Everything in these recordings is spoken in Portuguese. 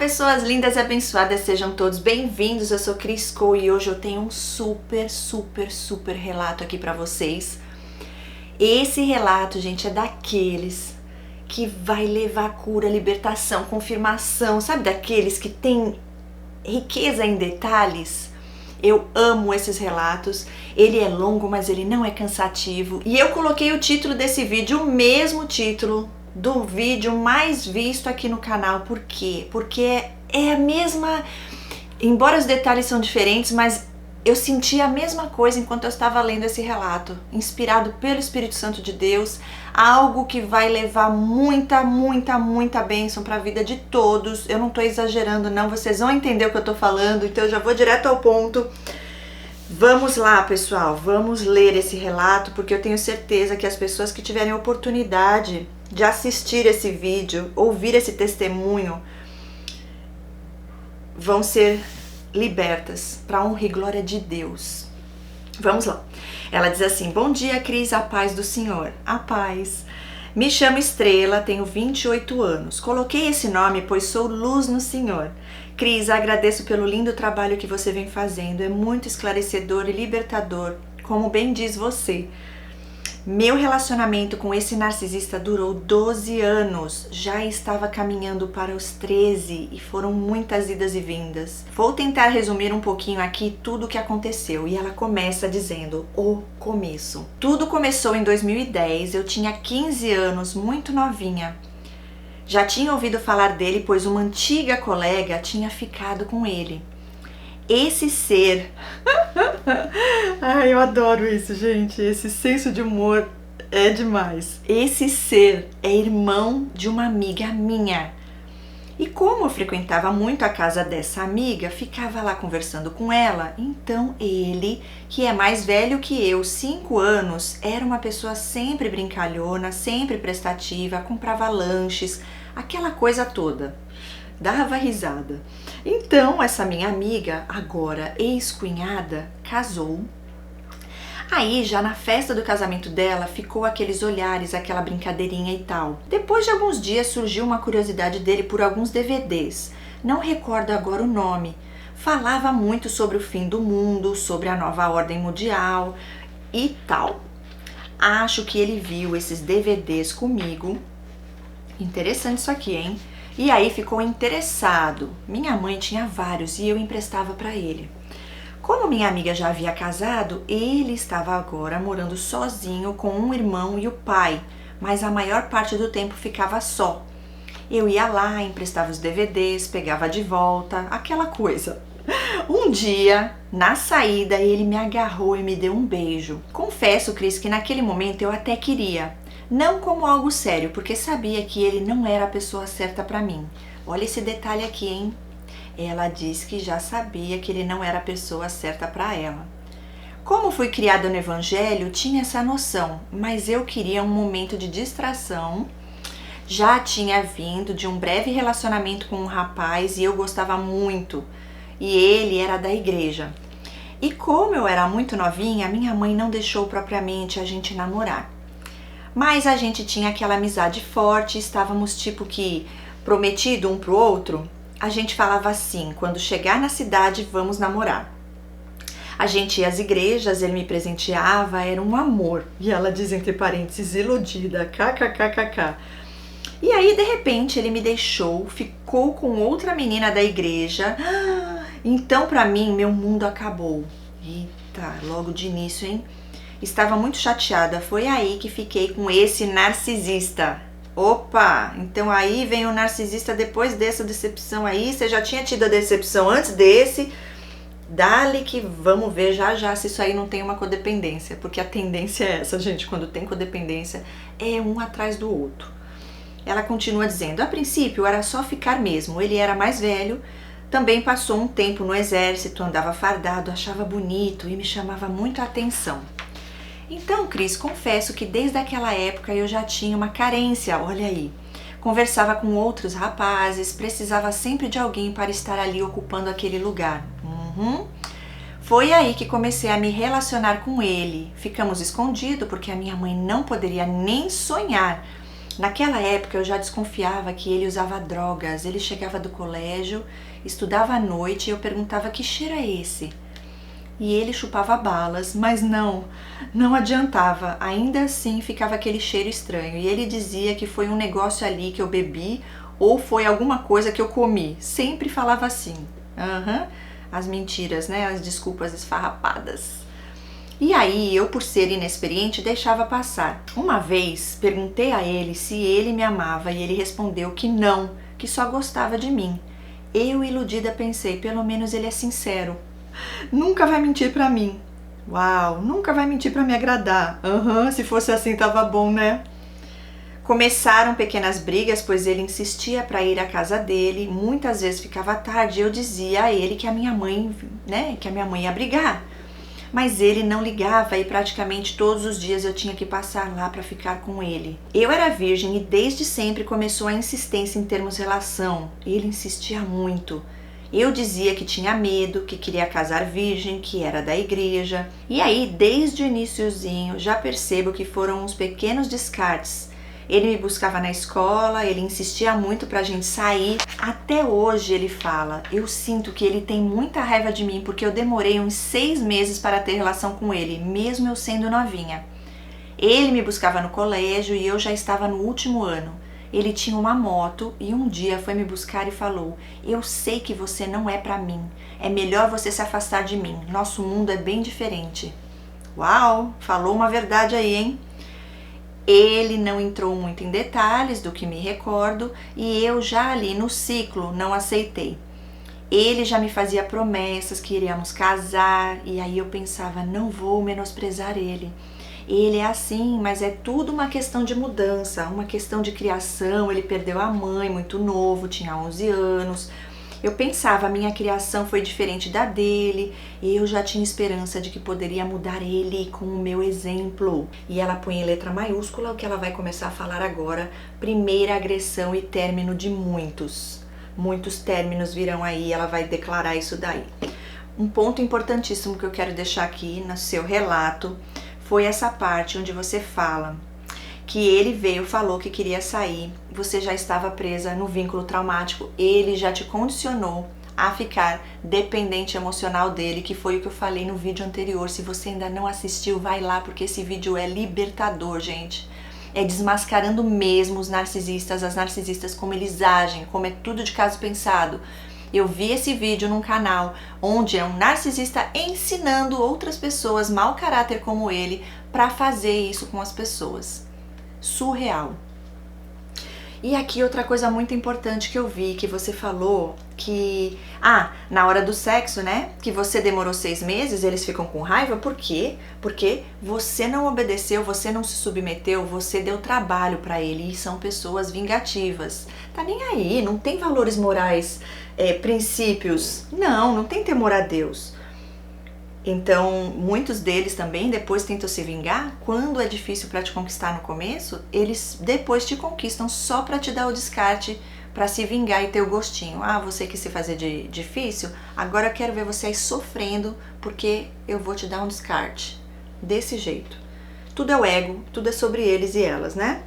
pessoas lindas e abençoadas, sejam todos bem-vindos. Eu sou Cris Co e hoje eu tenho um super relato aqui pra vocês. Esse relato, gente, é daqueles que vai levar cura, libertação, confirmação, sabe, daqueles que tem riqueza em detalhes. Eu amo esses relatos. Ele é longo, mas ele não é cansativo. E eu coloquei o título desse vídeo, o mesmo título do vídeo mais visto aqui no canal. Por quê? Porque é a mesma, embora os detalhes são diferentes, mas eu senti a mesma coisa enquanto eu estava lendo esse relato, inspirado pelo Espírito Santo de Deus, algo que vai levar muita bênção para a vida de todos. Eu não estou exagerando não, vocês vão entender o que eu estou falando, então eu já vou direto ao ponto. Vamos lá, pessoal, vamos ler esse relato, porque eu tenho certeza que as pessoas que tiverem oportunidade de assistir esse vídeo, ouvir esse testemunho, vão ser libertas para honra e glória de Deus. Vamos lá. Ela diz assim: bom dia, Cris, a paz do Senhor. A paz. Me chamo Estrela, tenho 28 anos. Coloquei esse nome pois sou luz no Senhor. Cris, agradeço pelo lindo trabalho que você vem fazendo. É muito esclarecedor e libertador, como bem diz você. Meu relacionamento com esse narcisista durou 12 anos, já estava caminhando para os 13 e foram muitas idas e vindas. Vou tentar resumir um pouquinho aqui tudo o que aconteceu e ela começa dizendo o começo. Tudo começou em 2010, eu tinha 15 anos, muito novinha. Já tinha ouvido falar dele, pois uma antiga colega tinha ficado com ele. Esse ser... Ai, eu adoro isso, gente. Esse senso de humor é demais. Esse ser é irmão de uma amiga minha. E como eu frequentava muito a casa dessa amiga, ficava lá conversando com ela, então ele, que é mais velho que eu, 5 anos, era uma pessoa sempre brincalhona, sempre prestativa, comprava lanches, aquela coisa toda. Dava risada. Então, essa minha amiga, agora ex-cunhada, casou. Aí, já na festa do casamento dela, ficou aqueles olhares, aquela brincadeirinha e tal. Depois de alguns dias, surgiu uma curiosidade dele por alguns DVDs. Não recordo agora o nome. Falava muito sobre o fim do mundo, sobre a nova ordem mundial e tal. Acho que ele viu esses DVDs comigo. Interessante isso aqui, hein? E aí ficou interessado. Minha mãe tinha vários e eu emprestava para ele. Como minha amiga já havia casado, ele estava agora morando sozinho com um irmão e o pai, mas a maior parte do tempo ficava só. Eu ia lá, emprestava os DVDs, pegava de volta, aquela coisa. Um dia, na saída, ele me agarrou e me deu um beijo. Confesso, Cris, que naquele momento eu até queria. Não como algo sério, porque sabia que ele não era a pessoa certa para mim. Olha esse detalhe aqui, hein? Ela diz que já sabia que ele não era a pessoa certa para ela. Como fui criada no evangelho, tinha essa noção, mas eu queria um momento de distração. Já tinha vindo de um breve relacionamento com um rapaz e eu gostava muito. E ele era da igreja. E como eu era muito novinha, minha mãe não deixou propriamente a gente namorar. Mas a gente tinha aquela amizade forte, estávamos tipo que prometido um pro outro. A gente falava assim: quando chegar na cidade, vamos namorar. A gente ia às igrejas, ele me presenteava, era um amor. E ela diz entre parênteses, iludida, kkkk. E aí, de repente, ele me deixou, ficou com outra menina da igreja. Então, pra mim, meu mundo acabou. Eita, logo de início, hein? Estava muito chateada, foi aí que fiquei com esse narcisista. Opa, então aí vem o narcisista depois dessa decepção aí, você já tinha tido a decepção antes desse, dá-lhe que vamos ver já se isso aí não tem uma codependência, porque a tendência é essa, gente, quando tem codependência é um atrás do outro. Ela continua dizendo, a princípio era só ficar mesmo, ele era mais velho, também passou um tempo no exército, andava fardado, achava bonito e me chamava muito a atenção. Então, Cris, confesso que desde aquela época eu já tinha uma carência, olha aí. Conversava com outros rapazes, precisava sempre de alguém para estar ali ocupando aquele lugar. Foi aí que comecei a me relacionar com ele. Ficamos escondidos porque a minha mãe não poderia nem sonhar Naquela época eu já desconfiava que ele usava drogas. Ele chegava do colégio, estudava à noite e eu perguntava que cheiro é esse? E ele chupava balas, mas não adiantava. Ainda assim ficava aquele cheiro estranho. E ele dizia que foi um negócio ali que eu bebi ou foi alguma coisa que eu comi. Sempre falava assim. As mentiras, né? As desculpas esfarrapadas. E aí, eu por ser inexperiente, deixava passar. Uma vez, perguntei a ele se ele me amava e ele respondeu que não, que só gostava de mim. Eu, iludida, pensei, pelo menos ele é sincero. Nunca vai mentir pra mim. Uau, nunca vai mentir pra me agradar. Se fosse assim tava bom, né? Começaram pequenas brigas, pois ele insistia para ir à casa dele. Muitas vezes ficava tarde e eu dizia a ele que a minha mãe, que a minha mãe ia brigar. Mas ele não ligava e praticamente todos os dias eu tinha que passar lá para ficar com ele. Eu era virgem e desde sempre começou a insistência em termos relação. Ele insistia muito. Eu dizia que tinha medo, que queria casar virgem, que era da igreja. E aí, desde o iniciozinho, já percebo que foram uns pequenos descartes. Ele me buscava na escola, ele insistia muito pra gente sair. Até hoje ele fala, eu sinto que ele tem muita raiva de mim porque eu demorei uns 6 meses para ter relação com ele, mesmo eu sendo novinha. Ele me buscava no colégio e eu já estava no último ano. Ele tinha uma moto e um dia foi me buscar e falou, eu sei que você não é pra mim, é melhor você se afastar de mim, nosso mundo é bem diferente. Uau, falou uma verdade aí, hein? Ele não entrou muito em detalhes do que me recordo e eu já ali no ciclo não aceitei. Ele já me fazia promessas que iríamos casar e aí eu pensava, não vou menosprezar ele. Ele é assim, mas é tudo uma questão de mudança, uma questão de criação. Ele perdeu a mãe muito novo, tinha 11 anos. Eu pensava, a minha criação foi diferente da dele e eu já tinha esperança de que poderia mudar ele com o meu exemplo. E ela põe em letra maiúscula o que ela vai começar a falar agora. Primeira agressão e término de muitos. Muitos términos virão aí, ela vai declarar isso daí. Um ponto importantíssimo que eu quero deixar aqui no seu relato foi essa parte onde você fala que ele veio, falou que queria sair, você já estava presa no vínculo traumático, ele já te condicionou a ficar dependente emocional dele, que foi o que eu falei no vídeo anterior. Se você ainda não assistiu, vai lá, porque esse vídeo é libertador, gente. É desmascarando mesmo os narcisistas, as narcisistas, como eles agem, como é tudo de caso pensado. Eu vi esse vídeo num canal onde é um narcisista ensinando outras pessoas mau caráter como ele para fazer isso com as pessoas. Surreal. E aqui outra coisa muito importante que eu vi, que você falou que... na hora do sexo, né? Que você demorou 6 meses, eles ficam com raiva. Por quê? Porque você não obedeceu, você não se submeteu, você deu trabalho pra ele. E são pessoas vingativas. Tá nem aí, não tem valores morais, princípios. Não tem temor a Deus. Então, muitos deles também depois tentam se vingar. Quando é difícil para te conquistar no começo, eles depois te conquistam só para te dar o descarte, para se vingar e ter o gostinho. Você quis se fazer de difícil? Agora eu quero ver você aí sofrendo, porque eu vou te dar um descarte. Desse jeito. Tudo é o ego, tudo é sobre eles e elas, né?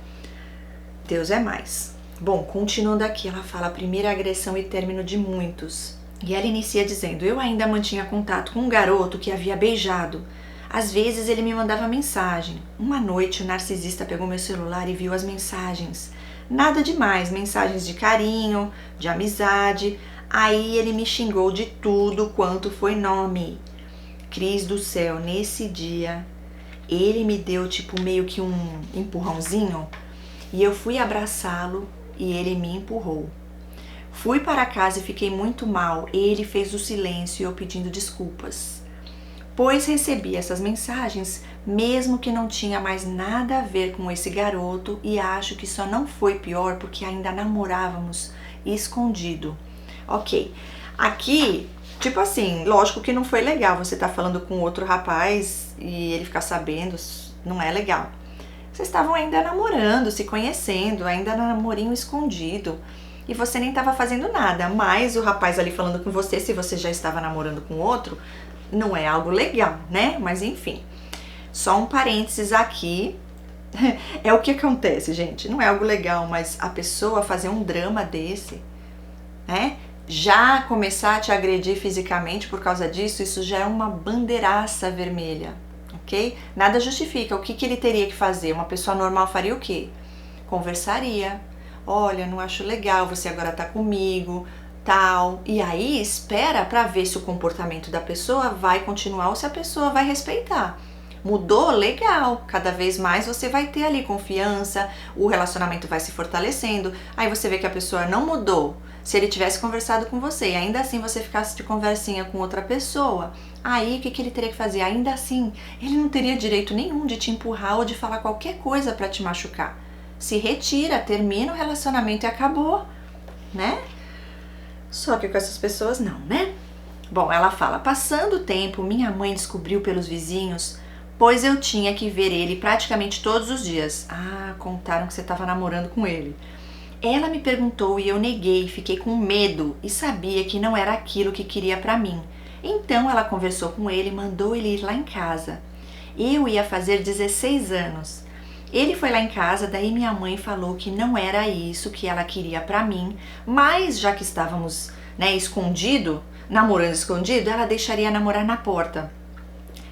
Deus é mais. Bom, continuando aqui, ela fala: primeira agressão e término de muitos. E ela inicia dizendo: eu ainda mantinha contato com um garoto que havia beijado. Às vezes ele me mandava mensagem. Uma noite o narcisista pegou meu celular e viu as mensagens. Nada demais, mensagens de carinho, de amizade. Aí ele me xingou de tudo quanto foi nome. Cris do céu, nesse dia, ele me deu tipo meio que um empurrãozinho e eu fui abraçá-lo e ele me empurrou. Fui para casa e fiquei muito mal. Ele fez o silêncio e eu pedindo desculpas. Pois recebi essas mensagens, mesmo que não tinha mais nada a ver com esse garoto, e acho que só não foi pior porque ainda namorávamos escondido. Ok, aqui, tipo assim, lógico que não foi legal você tá falando com outro rapaz e ele ficar sabendo, não é legal. Vocês estavam ainda namorando, se conhecendo, ainda namorinho escondido. E você nem estava fazendo nada, mas o rapaz ali falando com você, se você já estava namorando com outro, não é algo legal, né? Mas enfim, só um parênteses aqui, É o que acontece, gente. Não é algo legal, mas a pessoa fazer um drama desse, né? Já começar a te agredir fisicamente por causa disso, isso já é uma bandeiraça vermelha, ok? Nada justifica. O que ele teria que fazer? Uma pessoa normal faria o quê? Conversaria. Olha, não acho legal, você agora tá comigo, tal. E aí espera pra ver se o comportamento da pessoa vai continuar ou se a pessoa vai respeitar. Mudou? Legal. Cada vez mais você vai ter ali confiança, o relacionamento vai se fortalecendo. Aí você vê que a pessoa não mudou. Se ele tivesse conversado com você e ainda assim você ficasse de conversinha com outra pessoa, aí o que ele teria que fazer? Ainda assim, ele não teria direito nenhum de te empurrar ou de falar qualquer coisa pra te machucar. Se retira, termina o relacionamento e acabou, né? Só que com essas pessoas não, né? Bom, ela fala, passando o tempo, minha mãe descobriu pelos vizinhos, pois eu tinha que ver ele praticamente todos os dias. Ah, contaram que você estava namorando com ele. Ela me perguntou e eu neguei, fiquei com medo e sabia que não era aquilo que queria pra mim. Então ela conversou com ele e mandou ele ir lá em casa. Eu ia fazer 16 anos. Ele foi lá em casa, daí minha mãe falou que não era isso que ela queria pra mim, mas já que estávamos, né, namorando escondido, ela deixaria namorar na porta.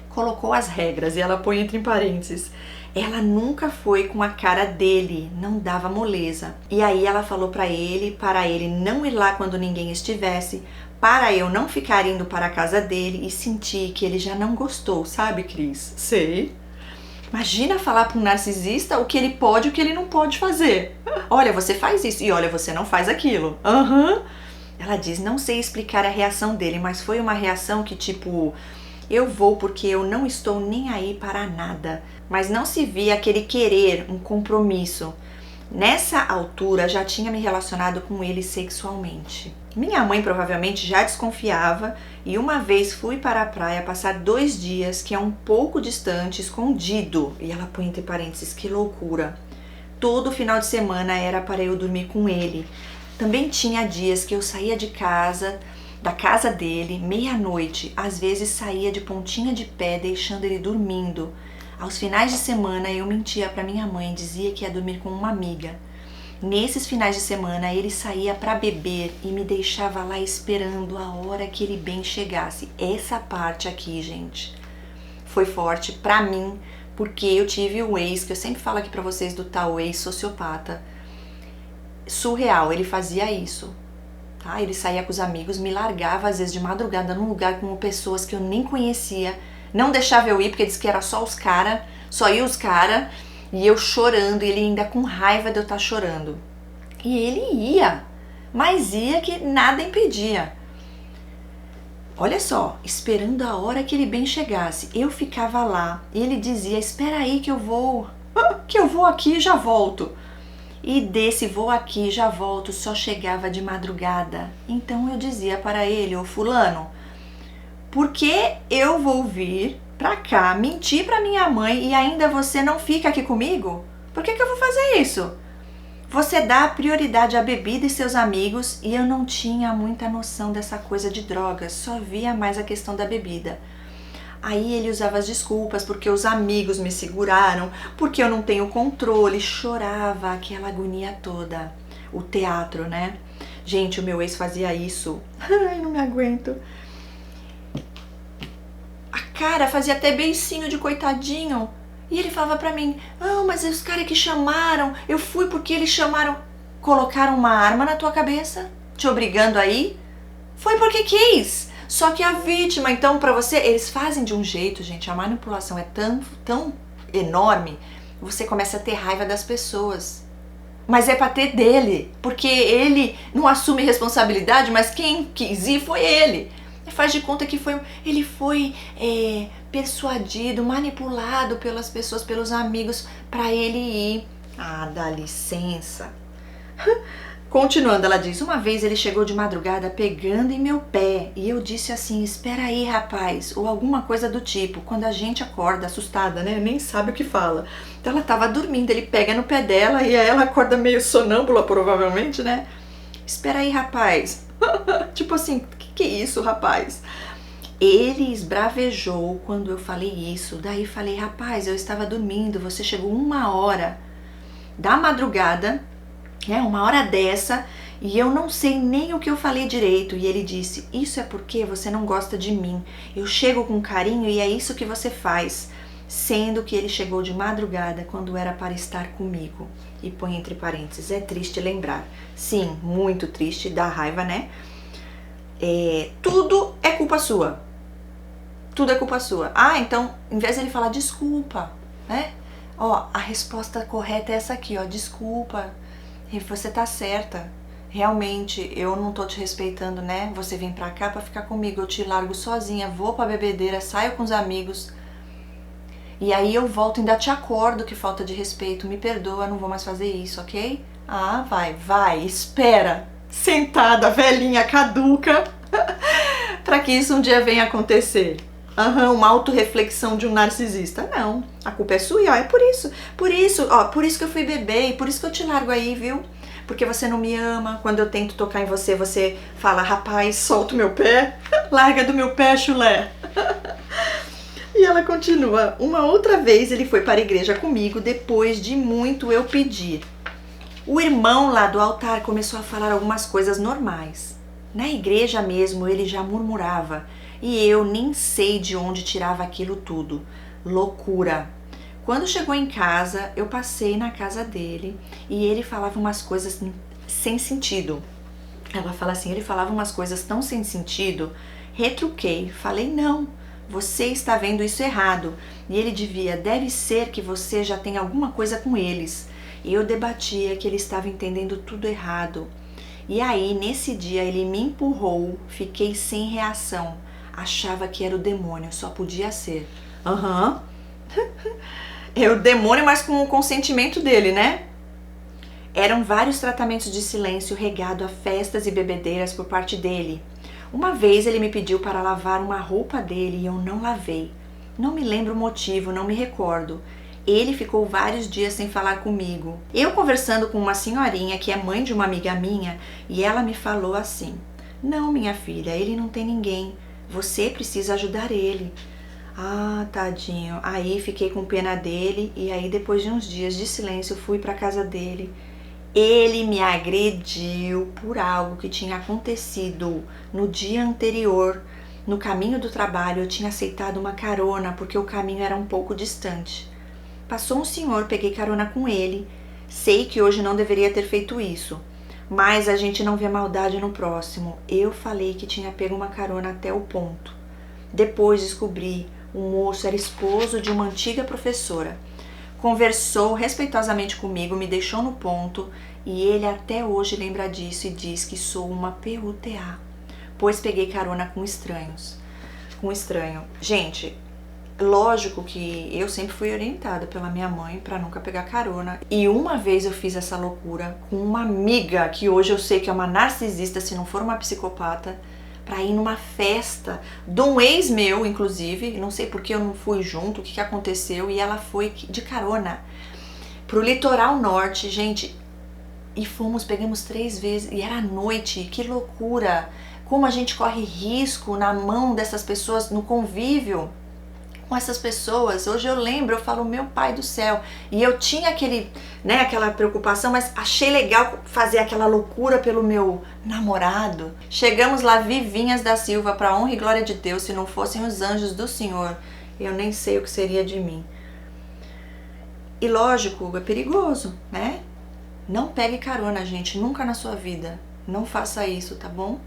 Colocou as regras e ela põe entre parênteses. Ela nunca foi com a cara dele, não dava moleza. E aí ela falou para ele não ir lá quando ninguém estivesse, para eu não ficar indo para a casa dele e sentir que ele já não gostou, sabe, Cris? Sei. Imagina falar para um narcisista o que ele pode e o que ele não pode fazer. Olha, você faz isso e olha, você não faz aquilo. Aham. Ela diz, não sei explicar a reação dele, mas foi uma reação que tipo, eu vou porque eu não estou nem aí para nada. Mas não se via aquele querer, um compromisso. Nessa altura já tinha me relacionado com ele sexualmente. Minha mãe provavelmente já desconfiava e uma vez fui para a praia passar 2 dias, que é um pouco distante, escondido. E ela põe entre parênteses, que loucura. Todo final de semana era para eu dormir com ele. Também tinha dias que eu saía da casa dele, meia-noite. Às vezes saía de pontinha de pé, deixando ele dormindo. Aos finais de semana eu mentia para minha mãe, dizia que ia dormir com uma amiga. Nesses finais de semana ele saía para beber e me deixava lá esperando a hora que ele bem chegasse. Essa parte aqui, gente, foi forte pra mim, porque eu tive o ex, que eu sempre falo aqui pra vocês do tal ex sociopata, surreal, ele fazia isso. Tá? Ele saía com os amigos, me largava às vezes de madrugada num lugar com pessoas que eu nem conhecia, não deixava eu ir porque disse que era só os caras, só ia os caras, e eu chorando, e ele ainda com raiva de eu estar chorando. E ele ia, mas ia que nada impedia. Olha só, esperando a hora que ele bem chegasse, eu ficava lá, e ele dizia, espera aí que eu vou aqui e já volto. E desse vou aqui, já volto, só chegava de madrugada. Então eu dizia para ele, ô fulano, por que eu vou vir pra cá, mentir pra minha mãe e ainda você não fica aqui comigo? Por que eu vou fazer isso? Você dá prioridade à bebida e seus amigos e eu não tinha muita noção dessa coisa de drogas, só via mais a questão da bebida. Aí ele usava as desculpas porque os amigos me seguraram, porque eu não tenho controle, chorava aquela agonia toda. O teatro, né? Gente, o meu ex fazia isso. Ai, não me aguento. A cara fazia até beicinho de coitadinho. E ele falava pra mim, não, mas os caras que chamaram, eu fui porque eles chamaram, colocaram uma arma na tua cabeça, te obrigando a ir. Foi porque quis. Só que a vítima, então, pra você, eles fazem de um jeito, gente, a manipulação é tão enorme, você começa a ter raiva das pessoas. Mas é pra ter dele, porque ele não assume responsabilidade, mas quem quis ir foi ele. Faz de conta que ele foi persuadido, manipulado pelas pessoas, pelos amigos, pra ele ir. Ah, dá licença. Continuando, ela diz, uma vez ele chegou de madrugada pegando em meu pé e eu disse assim, espera aí rapaz, ou alguma coisa do tipo, quando a gente acorda assustada, né, nem sabe o que fala. Então ela tava dormindo, ele pega no pé dela e aí ela acorda meio sonâmbula provavelmente, né, espera aí rapaz, tipo assim, que é isso rapaz? Ele esbravejou quando eu falei isso. Daí falei, rapaz, eu estava dormindo, você chegou 1 hora da madrugada, né, 1 hora dessa, e eu não sei nem o que eu falei direito. E ele disse, isso é porque você não gosta de mim. Eu chego com carinho e é isso que você faz. Sendo que ele chegou de madrugada quando era para estar comigo. E põe entre parênteses, é triste lembrar. Sim, muito triste, dá raiva, né? Tudo é culpa sua. Tudo é culpa sua. Ah, então, em vez de ele falar desculpa, né? Ó, a resposta correta é essa aqui, ó, desculpa. Você tá certa. Realmente, eu não tô te respeitando, né? Você vem pra cá pra ficar comigo, eu te largo sozinha, vou pra bebedeira, saio com os amigos. E aí eu volto e ainda te acordo, que falta de respeito, me perdoa, não vou mais fazer isso, ok? Ah, vai, espera, sentada, velhinha, caduca, pra que isso um dia venha acontecer. Uma autorreflexão de um narcisista. Não, a culpa é sua, ó, é por isso que eu fui beber, e por isso que eu te largo aí, viu? Porque você não me ama, quando eu tento tocar em você, você fala, rapaz, solta o meu pé, larga do meu pé, chulé. E ela continua, uma outra vez ele foi para a igreja comigo, depois de muito eu pedir. O irmão lá do altar começou a falar algumas coisas normais. Na igreja mesmo ele já murmurava, e eu nem sei de onde tirava aquilo tudo. Loucura! Quando chegou em casa, eu passei na casa dele, e ele falava umas coisas sem sentido. Ela fala assim, ele falava umas coisas tão sem sentido, retruquei, falei não. Você está vendo isso errado. E ele deve ser que você já tem alguma coisa com eles. E eu debatia que ele estava entendendo tudo errado. E aí, nesse dia, ele me empurrou, fiquei sem reação. Achava que era o demônio, só podia ser. É o demônio, mas com o consentimento dele, né? Eram vários tratamentos de silêncio regado a festas e bebedeiras por parte dele. Uma vez ele me pediu para lavar uma roupa dele e eu não lavei. Não me lembro o motivo, não me recordo. Ele ficou vários dias sem falar comigo. Eu conversando com uma senhorinha que é mãe de uma amiga minha e ela me falou assim, não, minha filha, ele não tem ninguém. Você precisa ajudar ele. Ah, tadinho. Aí fiquei com pena dele e aí depois de uns dias de silêncio fui para casa dele. Ele me agrediu por algo que tinha acontecido no dia anterior. No caminho do trabalho eu tinha aceitado uma carona porque o caminho era um pouco distante. Passou um senhor, peguei carona com ele. Sei que hoje não deveria ter feito isso, mas a gente não vê maldade no próximo. Eu falei que tinha pego uma carona até o ponto. Depois descobri, o moço era esposo de uma antiga professora. Conversou respeitosamente comigo, me deixou no ponto e ele até hoje lembra disso e diz que sou uma PUTA, pois peguei carona com estranhos. Com estranho. Gente, lógico que eu sempre fui orientada pela minha mãe para nunca pegar carona. E uma vez eu fiz essa loucura com uma amiga que hoje eu sei que é uma narcisista, se não for uma psicopata, para ir numa festa de um ex meu, inclusive, não sei porque eu não fui junto, o que aconteceu, e ela foi de carona pro litoral norte, gente, e pegamos 3 vezes, e era noite, que loucura, como a gente corre risco na mão dessas pessoas, no convívio com essas pessoas. Hoje eu lembro, eu falo, meu pai do céu, e eu tinha aquela preocupação, mas achei legal fazer aquela loucura pelo meu namorado. Chegamos lá vivinhas da Silva, para honra e glória de Deus, se não fossem os anjos do Senhor, eu nem sei o que seria de mim. E lógico, é perigoso, né? Não pegue carona, gente, nunca na sua vida, não faça isso, tá bom?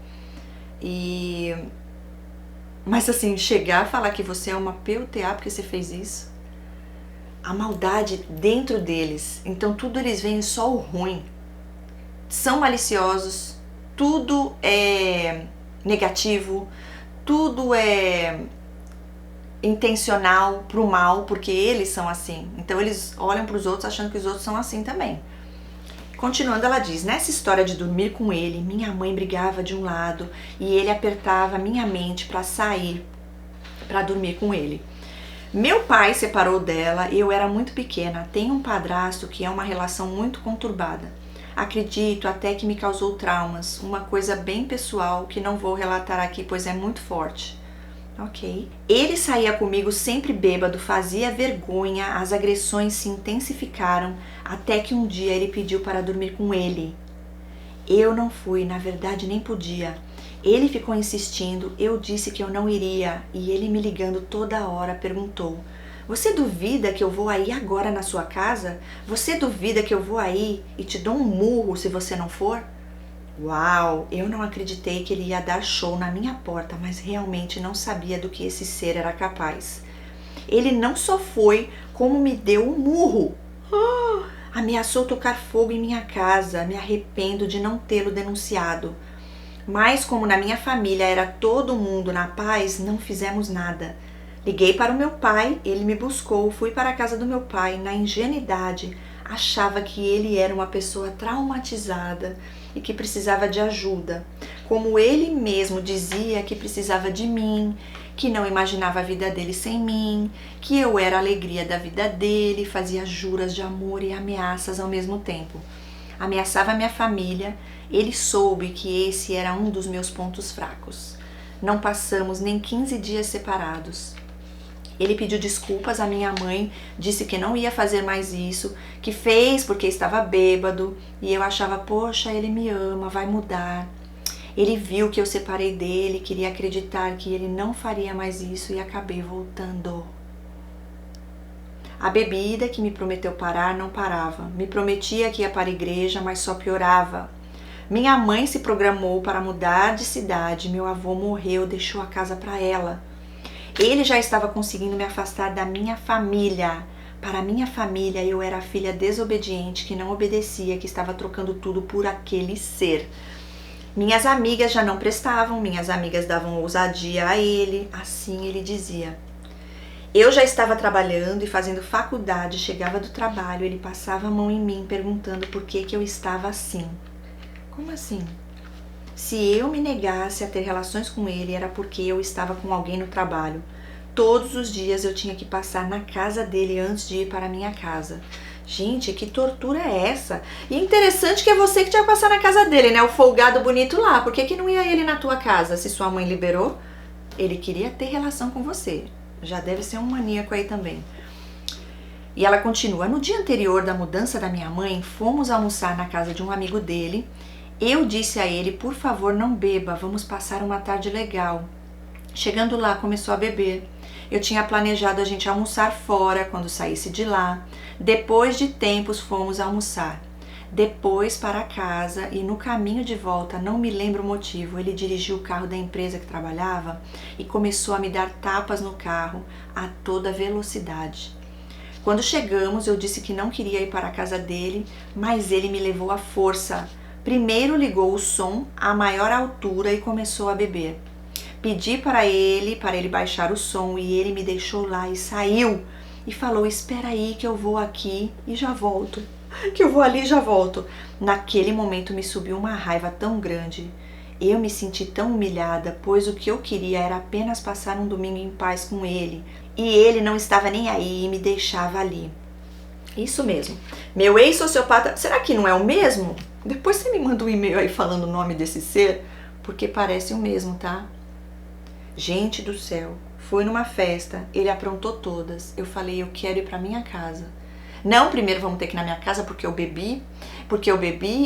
Mas assim, chegar a falar que você é uma PUTA porque você fez isso, a maldade dentro deles, então tudo eles veem só o ruim, são maliciosos, tudo é negativo, tudo é intencional pro mal, porque eles são assim, então eles olham pros outros achando que os outros são assim também. Continuando, ela diz, nessa história de dormir com ele, minha mãe brigava de um lado e ele apertava minha mente para sair, para dormir com ele. Meu pai separou dela e eu era muito pequena. Tenho um padrasto que é uma relação muito conturbada. Acredito até que me causou traumas, uma coisa bem pessoal que não vou relatar aqui, pois é muito forte. Ok. Ele saía comigo sempre bêbado, fazia vergonha, as agressões se intensificaram, até que um dia ele pediu para dormir com ele. Eu não fui, na verdade nem podia. Ele ficou insistindo, eu disse que eu não iria, e ele me ligando toda hora perguntou: você duvida que eu vou aí agora na sua casa? Você duvida que eu vou aí e te dou um murro se você não for? Uau, eu não acreditei que ele ia dar show na minha porta, mas realmente não sabia do que esse ser era capaz. Ele não só foi, como me deu um murro. Ameaçou tocar fogo em minha casa, me arrependo de não tê-lo denunciado. Mas como na minha família era todo mundo na paz, não fizemos nada. Liguei para o meu pai, ele me buscou, fui para a casa do meu pai, na ingenuidade, achava que ele era uma pessoa traumatizada e que precisava de ajuda. Como ele mesmo dizia que precisava de mim, que não imaginava a vida dele sem mim, que eu era a alegria da vida dele, fazia juras de amor e ameaças ao mesmo tempo. Ameaçava minha família, ele soube que esse era um dos meus pontos fracos. Não passamos nem 15 dias separados. Ele pediu desculpas à minha mãe, disse que não ia fazer mais isso, que fez porque estava bêbado, e eu achava, poxa, ele me ama, vai mudar. Ele viu que eu separei dele, queria acreditar que ele não faria mais isso e acabei voltando. A bebida que me prometeu parar não parava. Me prometia que ia para a igreja, mas só piorava. Minha mãe se programou para mudar de cidade, meu avô morreu, deixou a casa para ela. Ele já estava conseguindo me afastar da minha família. Para a minha família, eu era a filha desobediente, que não obedecia, que estava trocando tudo por aquele ser. Minhas amigas já não prestavam, minhas amigas davam ousadia a ele, assim ele dizia. Eu já estava trabalhando e fazendo faculdade, chegava do trabalho, ele passava a mão em mim, perguntando por que eu estava assim. Como assim? Se eu me negasse a ter relações com ele, era porque eu estava com alguém no trabalho. Todos os dias eu tinha que passar na casa dele antes de ir para a minha casa. Gente, que tortura é essa? E interessante que é você que tinha que passar na casa dele, né? O folgado bonito lá. Por que não ia ele na tua casa, se sua mãe liberou? Ele queria ter relação com você. Já deve ser um maníaco aí também. E ela continua. No dia anterior da mudança da minha mãe, fomos almoçar na casa de um amigo dele. Eu disse a ele, por favor, não beba, vamos passar uma tarde legal. Chegando lá, começou a beber. Eu tinha planejado a gente almoçar fora quando saísse de lá. Depois de tempos, fomos almoçar. Depois para casa e no caminho de volta, não me lembro o motivo, ele dirigiu o carro da empresa que trabalhava e começou a me dar tapas no carro a toda velocidade. Quando chegamos, eu disse que não queria ir para a casa dele, mas ele me levou à força. Primeiro ligou o som à maior altura e começou a beber. Pedi para ele baixar o som e ele me deixou lá e saiu. E falou, espera aí que eu vou aqui e já volto. Que eu vou ali e já volto. Naquele momento me subiu uma raiva tão grande. Eu me senti tão humilhada, pois o que eu queria era apenas passar um domingo em paz com ele. E ele não estava nem aí e me deixava ali. Isso mesmo. Meu ex-sociopata, será que não é o mesmo? Depois você me manda um e-mail aí falando o nome desse ser, porque parece o mesmo, tá? Gente do céu, fui numa festa, ele aprontou todas. Eu falei, eu quero ir pra minha casa. Não, primeiro vamos ter que ir na minha casa porque eu bebi,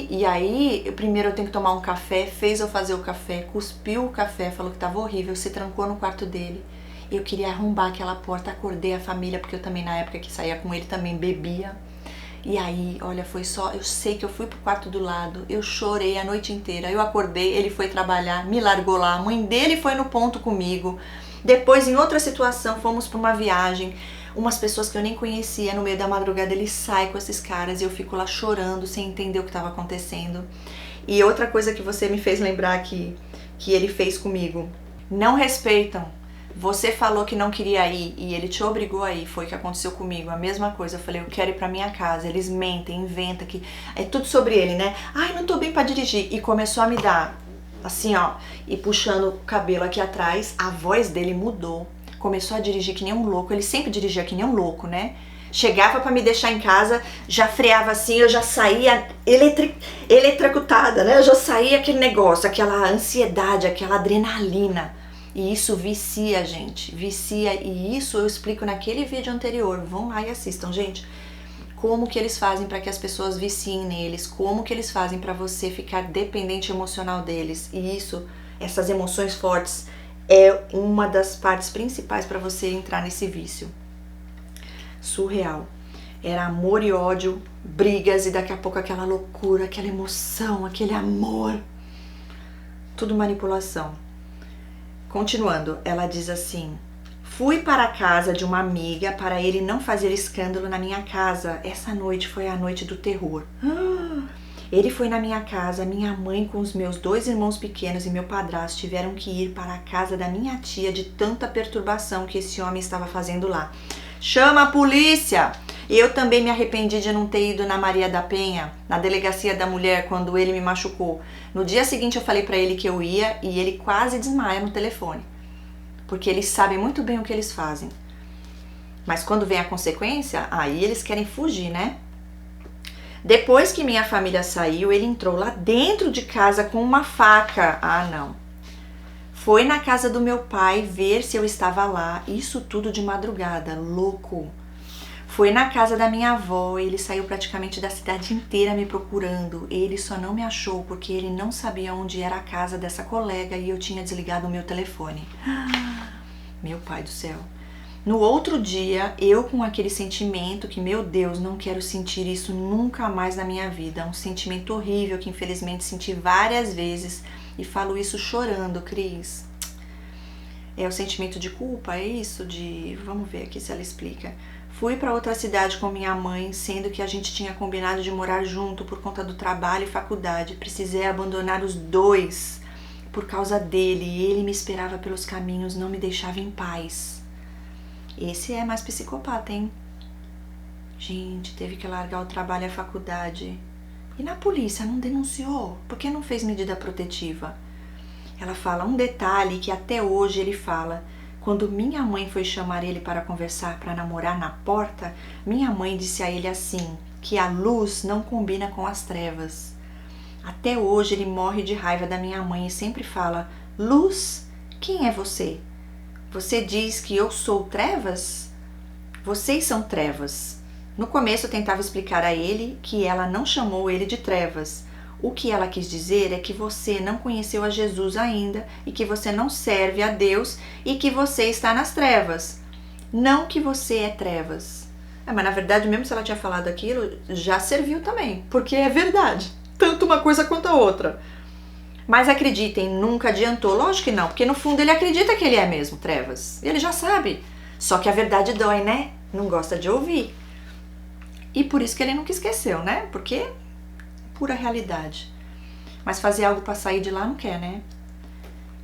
e aí primeiro eu tenho que tomar um café, fez eu fazer o café, cuspiu o café, falou que tava horrível, se trancou no quarto dele. Eu queria arrombar aquela porta, acordei a família, porque eu também na época que saía com ele também bebia. E aí, olha, foi só, eu sei que eu fui pro quarto do lado, eu chorei a noite inteira, eu acordei, ele foi trabalhar, me largou lá, a mãe dele foi no ponto comigo. Depois, em outra situação, fomos pra uma viagem, umas pessoas que eu nem conhecia, no meio da madrugada ele sai com esses caras e eu fico lá chorando, sem entender o que estava acontecendo. E outra coisa que você me fez lembrar que ele fez comigo, não respeitam. Você falou que não queria ir e ele te obrigou a ir, foi o que aconteceu comigo, a mesma coisa. Eu falei, eu quero ir pra minha casa. Eles mentem, inventam, que é tudo sobre ele, né? Ai, não tô bem pra dirigir. E começou a me dar, assim, ó, e puxando o cabelo aqui atrás, a voz dele mudou. Começou a dirigir que nem um louco, ele sempre dirigia que nem um louco, né? Chegava pra me deixar em casa, já freava assim, eu já saía eletrocutada, né? Eu já saía aquele negócio, aquela ansiedade, aquela adrenalina. E isso vicia, gente, vicia, e isso eu explico naquele vídeo anterior, vão lá e assistam, gente. Como que eles fazem para que as pessoas viciem neles, como que eles fazem para você ficar dependente emocional deles. E isso, essas emoções fortes, é uma das partes principais para você entrar nesse vício. Surreal. Era amor e ódio, brigas e daqui a pouco aquela loucura, aquela emoção, aquele amor. Tudo manipulação. Continuando, ela diz assim: fui para a casa de uma amiga para ele não fazer escândalo na minha casa. Essa noite foi a noite do terror. Ele foi na minha casa, minha mãe com os meus 2 irmãos pequenos e meu padrasto tiveram que ir para a casa da minha tia de tanta perturbação que esse homem estava fazendo lá. Chama a polícia! Eu também me arrependi de não ter ido na Maria da Penha, na delegacia da mulher, quando ele me machucou. No dia seguinte eu falei para ele que eu ia e ele quase desmaia no telefone. Porque eles sabem muito bem o que eles fazem. Mas quando vem a consequência, aí eles querem fugir, né? Depois que minha família saiu, ele entrou lá dentro de casa com uma faca. Ah, não. Foi na casa do meu pai ver se eu estava lá. Isso tudo de madrugada, louco. Foi na casa da minha avó, ele saiu praticamente da cidade inteira me procurando. Ele só não me achou porque ele não sabia onde era a casa dessa colega e eu tinha desligado o meu telefone. Meu pai do céu. No outro dia, eu com aquele sentimento que, meu Deus, não quero sentir isso nunca mais na minha vida. Um sentimento horrível que infelizmente senti várias vezes e falo isso chorando, Cris. É o sentimento de culpa, é isso? Vamos ver aqui se ela explica. Fui para outra cidade com minha mãe, sendo que a gente tinha combinado de morar junto por conta do trabalho e faculdade. Precisei abandonar os 2 por causa dele e ele me esperava pelos caminhos, não me deixava em paz. Esse é mais psicopata, hein? Gente, teve que largar o trabalho e a faculdade. E na polícia não denunciou? Por que não fez medida protetiva? Ela fala um detalhe que até hoje ele fala. Quando minha mãe foi chamar ele para conversar, para namorar na porta, minha mãe disse a ele assim, que a luz não combina com as trevas. Até hoje ele morre de raiva da minha mãe e sempre fala: Luz, quem é você? Você diz que eu sou trevas? Vocês são trevas. No começo eu tentava explicar a ele que ela não chamou ele de trevas. O que ela quis dizer é que você não conheceu a Jesus ainda e que você não serve a Deus e que você está nas trevas. Não que você é trevas. Mas na verdade, mesmo se ela tinha falado aquilo, já serviu também, porque é verdade. Tanto uma coisa quanto a outra. Mas acreditem, nunca adiantou. Lógico que não, porque no fundo ele acredita que ele é mesmo trevas. Ele já sabe. Só que a verdade dói, né? Não gosta de ouvir. E por isso que ele nunca esqueceu, né? Porque pura realidade. Mas fazer algo para sair de lá não quer, né?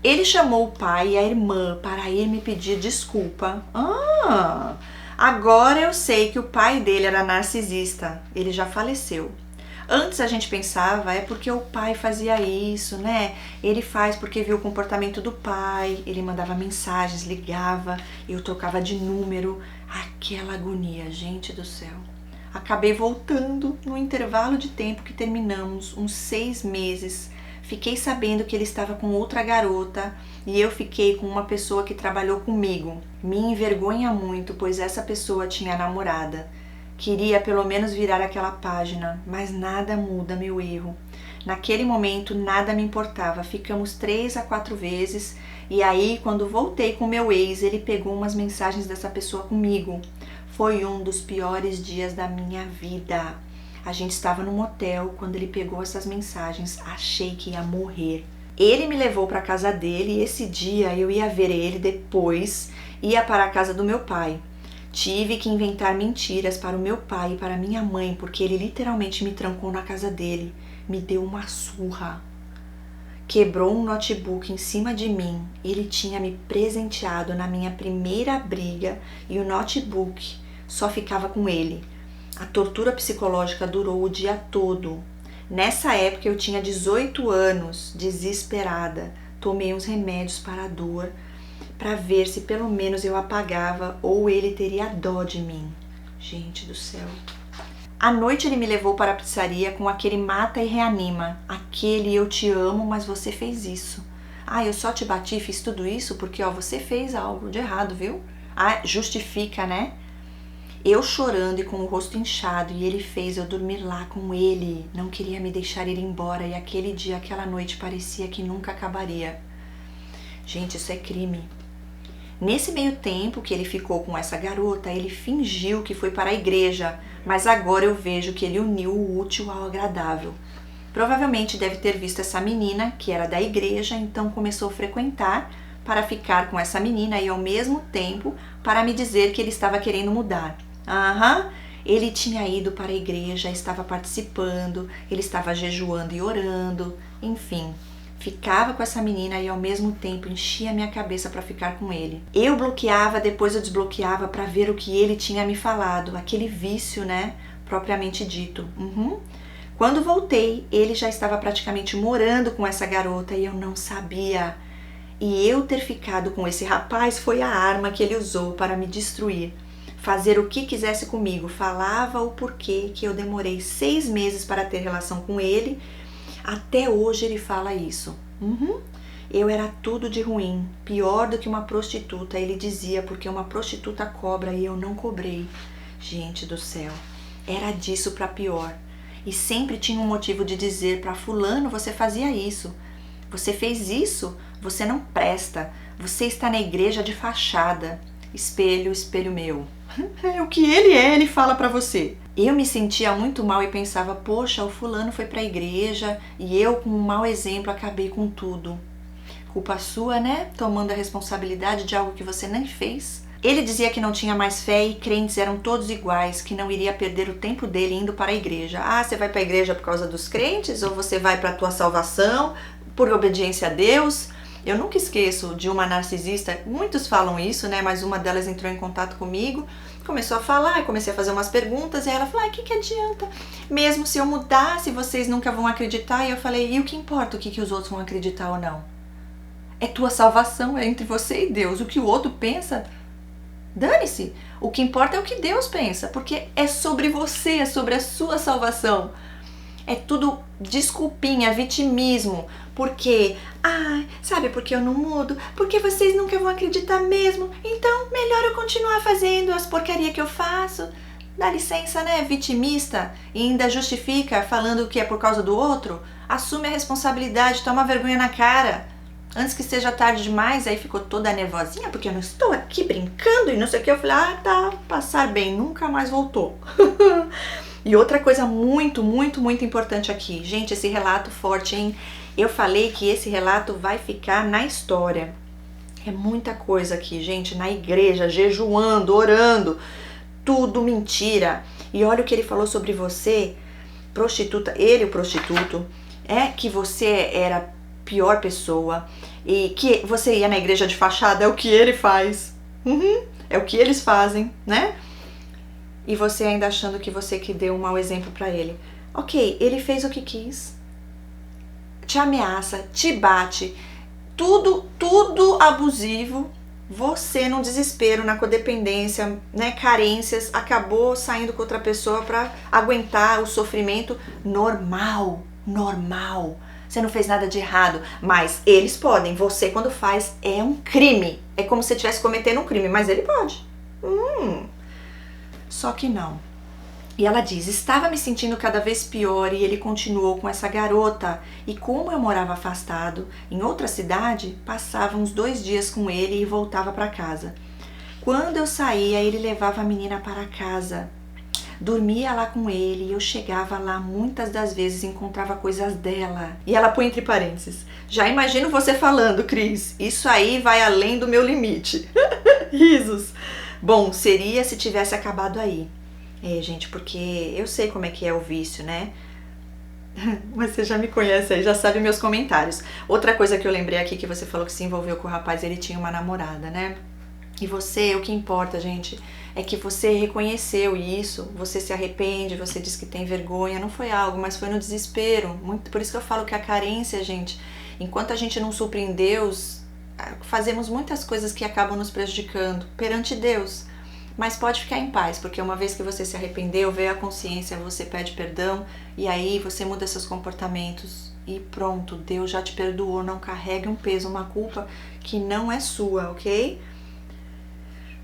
Ele chamou o pai e a irmã para ir me pedir desculpa. Agora eu sei que o pai dele era narcisista. Ele já faleceu. Antes a gente pensava, é porque o pai fazia isso, né? Ele faz porque viu o comportamento do pai, ele mandava mensagens, ligava, eu trocava de número. Aquela agonia, gente do céu. Acabei voltando no intervalo de tempo que terminamos, uns 6 meses. Fiquei sabendo que ele estava com outra garota e eu fiquei com uma pessoa que trabalhou comigo. Me envergonha muito, pois essa pessoa tinha namorada. Queria pelo menos virar aquela página, mas nada muda meu erro. Naquele momento nada me importava, ficamos 3 a 4 vezes e aí quando voltei com meu ex, ele pegou umas mensagens dessa pessoa comigo. Foi um dos piores dias da minha vida. A gente estava no motel quando ele pegou essas mensagens. Achei que ia morrer. Ele me levou para a casa dele e esse dia eu ia ver ele depois, ia para a casa do meu pai. Tive que inventar mentiras para o meu pai e para minha mãe, porque ele literalmente me trancou na casa dele. Me deu uma surra. Quebrou um notebook em cima de mim. Ele tinha me presenteado na minha primeira briga e o notebook só ficava com ele. A tortura psicológica durou o dia todo. Nessa época eu tinha 18 anos, desesperada. Tomei uns remédios para a dor, para ver se pelo menos eu apagava ou ele teria dó de mim. Gente do céu. À noite ele me levou para a pizzaria com aquele mata e reanima. Aquele eu te amo, mas você fez isso. Ah, eu só te bati, fiz tudo isso porque, ó, você fez algo de errado, viu? Ah, justifica, né? Eu chorando e com o rosto inchado, e ele fez eu dormir lá com ele. Não queria me deixar ir embora, e aquele dia, aquela noite parecia que nunca acabaria. Gente, isso é crime. Nesse meio tempo que ele ficou com essa garota, ele fingiu que foi para a igreja, mas agora eu vejo que ele uniu o útil ao agradável. Provavelmente deve ter visto essa menina, que era da igreja, então começou a frequentar para ficar com essa menina e ao mesmo tempo para me dizer que ele estava querendo mudar. Aham, ele tinha ido para a igreja, estava participando, ele estava jejuando e orando, enfim. Ficava com essa menina e ao mesmo tempo enchia minha cabeça para ficar com ele. Eu bloqueava, depois eu desbloqueava para ver o que ele tinha me falado, aquele vício, né, propriamente dito. Quando voltei, ele já estava praticamente morando com essa garota e eu não sabia. E eu ter ficado com esse rapaz foi a arma que ele usou para me destruir. Fazer o que quisesse comigo, falava o porquê que eu demorei 6 meses para ter relação com ele. Até hoje ele fala isso. Eu era tudo de ruim, pior do que uma prostituta, ele dizia, porque uma prostituta cobra e eu não cobrei. Gente do céu, era disso para pior. E sempre tinha um motivo de dizer para fulano, você fazia isso, você fez isso, você não presta, você está na igreja de fachada. Espelho, espelho meu. É o que ele fala pra você. Eu me sentia muito mal e pensava, poxa, o fulano foi pra igreja e eu com um mau exemplo acabei com tudo. Culpa sua, né? Tomando a responsabilidade de algo que você nem fez. Ele dizia que não tinha mais fé e crentes eram todos iguais, que não iria perder o tempo dele indo para a igreja. Ah, você vai para a igreja por causa dos crentes ou você vai para a tua salvação, por obediência a Deus? Eu nunca esqueço de uma narcisista, muitos falam isso, né? Mas uma delas entrou em contato comigo, começou a falar, eu comecei a fazer umas perguntas e ela falou, o que adianta? Mesmo se eu mudasse, vocês nunca vão acreditar. E eu falei, e o que importa o que os outros vão acreditar ou não? É tua salvação, é entre você e Deus. O que o outro pensa, dane-se. O que importa é o que Deus pensa, porque é sobre você, é sobre a sua salvação. É tudo desculpinha, vitimismo, porque, sabe por que eu não mudo? Porque vocês nunca vão acreditar mesmo, então melhor eu continuar fazendo as porcarias que eu faço. Dá licença, né, vitimista, e ainda justifica falando que é por causa do outro. Assume a responsabilidade, toma vergonha na cara. Antes que seja tarde demais, aí ficou toda nervosinha, porque eu não estou aqui brincando e não sei o que. Eu falei, tá, passar bem, nunca mais voltou. E outra coisa muito, muito, muito importante aqui. Gente, esse relato forte, hein? Eu falei que esse relato vai ficar na história. É muita coisa aqui, gente, na igreja, jejuando, orando, tudo mentira. E olha o que ele falou sobre você, prostituta, ele o prostituto, que você era a pior pessoa e que você ia na igreja de fachada, é o que ele faz. É o que eles fazem, né? E você ainda achando que você que deu um mau exemplo pra ele. Ok, ele fez o que quis. Te ameaça, te bate, tudo abusivo. Você no desespero, na codependência, né, carências, acabou saindo com outra pessoa pra aguentar o sofrimento normal. Você não fez nada de errado, mas eles podem. Você quando faz é um crime. É como se você estivesse cometendo um crime, mas ele pode. Só que não. E ela diz, estava me sentindo cada vez pior e ele continuou com essa garota. E como eu morava afastado, em outra cidade, passava uns 2 dias com ele e voltava para casa. Quando eu saía, ele levava a menina para casa. Dormia lá com ele e eu chegava lá muitas das vezes e encontrava coisas dela. E ela põe entre parênteses, já imagino você falando, Cris, isso aí vai além do meu limite. Risos. Bom, seria se tivesse acabado aí. Gente, porque eu sei como é que é o vício, né? Mas você já me conhece aí, já sabe meus comentários. Outra coisa que eu lembrei aqui, que você falou que se envolveu com o rapaz, ele tinha uma namorada, né? E você, o que importa, gente, é que você reconheceu isso, você se arrepende, você diz que tem vergonha, não foi algo, mas foi no desespero. Por isso que eu falo que a carência, gente, enquanto a gente não supre em Deus, fazemos muitas coisas que acabam nos prejudicando perante Deus. Mas pode ficar em paz, porque uma vez que você se arrependeu, veio a consciência, você pede perdão e aí você muda seus comportamentos e pronto, Deus já te perdoou. Não carregue um peso, uma culpa que não é sua, ok?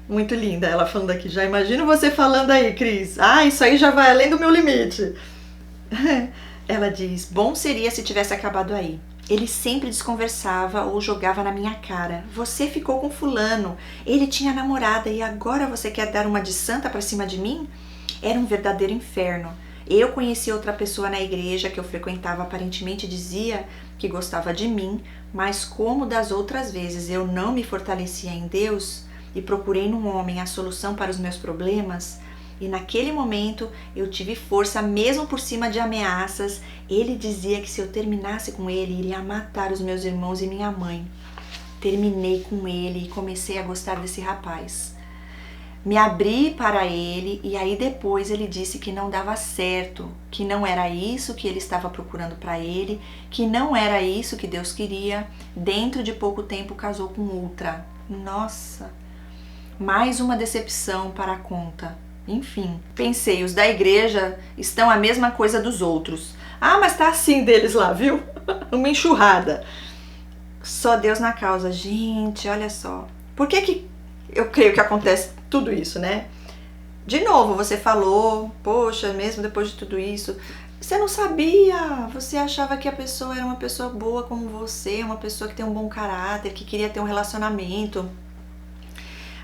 Muito linda ela falando aqui. Já imagino você falando aí, Cris. Ah, isso aí já vai além do meu limite. Ela diz, bom seria se tivesse acabado aí. Ele sempre desconversava ou jogava na minha cara. Você ficou com fulano, ele tinha namorada e agora você quer dar uma de santa pra cima de mim? Era um verdadeiro inferno. Eu conheci outra pessoa na igreja que eu frequentava, aparentemente dizia que gostava de mim, mas como das outras vezes eu não me fortalecia em Deus e procurei num homem a solução para os meus problemas, e naquele momento eu tive força mesmo por cima de ameaças. Ele dizia que se eu terminasse com ele, iria matar os meus irmãos e minha mãe. Terminei com ele e comecei a gostar desse rapaz. Me abri para ele e aí depois ele disse que não dava certo, que não era isso que ele estava procurando para ele, que não era isso que Deus queria. Dentro de pouco tempo casou com outra. Nossa, mais uma decepção para a conta. Enfim, pensei, os da igreja estão a mesma coisa dos outros. Ah, mas tá assim deles lá, viu? Uma enxurrada. Só Deus na causa. Gente, olha só. Por que eu creio que acontece tudo isso, né? De novo, você falou, poxa, mesmo depois de tudo isso, você não sabia, você achava que a pessoa era uma pessoa boa como você, uma pessoa que tem um bom caráter, que queria ter um relacionamento.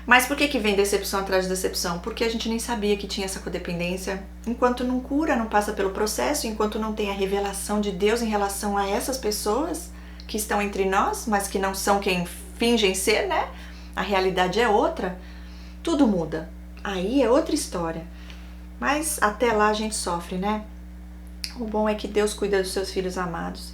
Mas por que vem decepção atrás de decepção? Porque a gente nem sabia que tinha essa codependência. Enquanto não cura, não passa pelo processo, enquanto não tem a revelação de Deus em relação a essas pessoas que estão entre nós, mas que não são quem fingem ser, né? A realidade é outra. Tudo muda. Aí é outra história. Mas até lá a gente sofre, né? O bom é que Deus cuida dos seus filhos amados.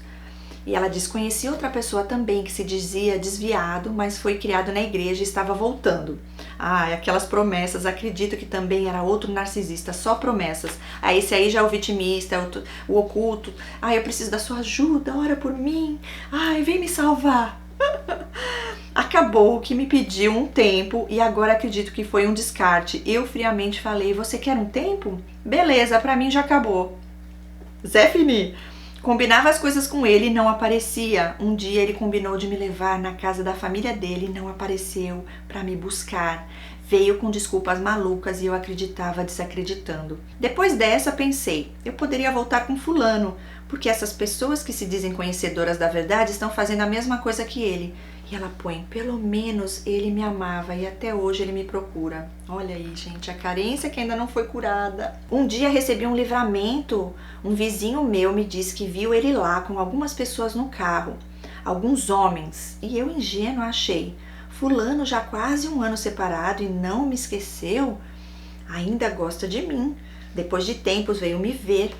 E ela diz, conheci outra pessoa também que se dizia desviado, mas foi criado na igreja e estava voltando. Ah, aquelas promessas, acredito que também era outro narcisista, só promessas. Ah, esse aí já é o vitimista, o oculto. Ah, eu preciso da sua ajuda, ora por mim. Ai, vem me salvar. Acabou que me pediu um tempo e agora acredito que foi um descarte. Eu friamente falei, você quer um tempo? Beleza, pra mim já acabou. Zé Fini. Combinava as coisas com ele e não aparecia. Um dia ele combinou de me levar na casa da família dele e não apareceu para me buscar. Veio com desculpas malucas e eu acreditava desacreditando. Depois dessa pensei, eu poderia voltar com fulano, porque essas pessoas que se dizem conhecedoras da verdade estão fazendo a mesma coisa que ele. E ela põe, pelo menos ele me amava e até hoje ele me procura. Olha aí, gente, a carência que ainda não foi curada. Um dia recebi um livramento. Um vizinho meu me disse que viu ele lá com algumas pessoas no carro, alguns homens. E eu, ingênua, achei, fulano já quase um ano separado e não me esqueceu? Ainda gosta de mim. Depois de tempos veio me ver.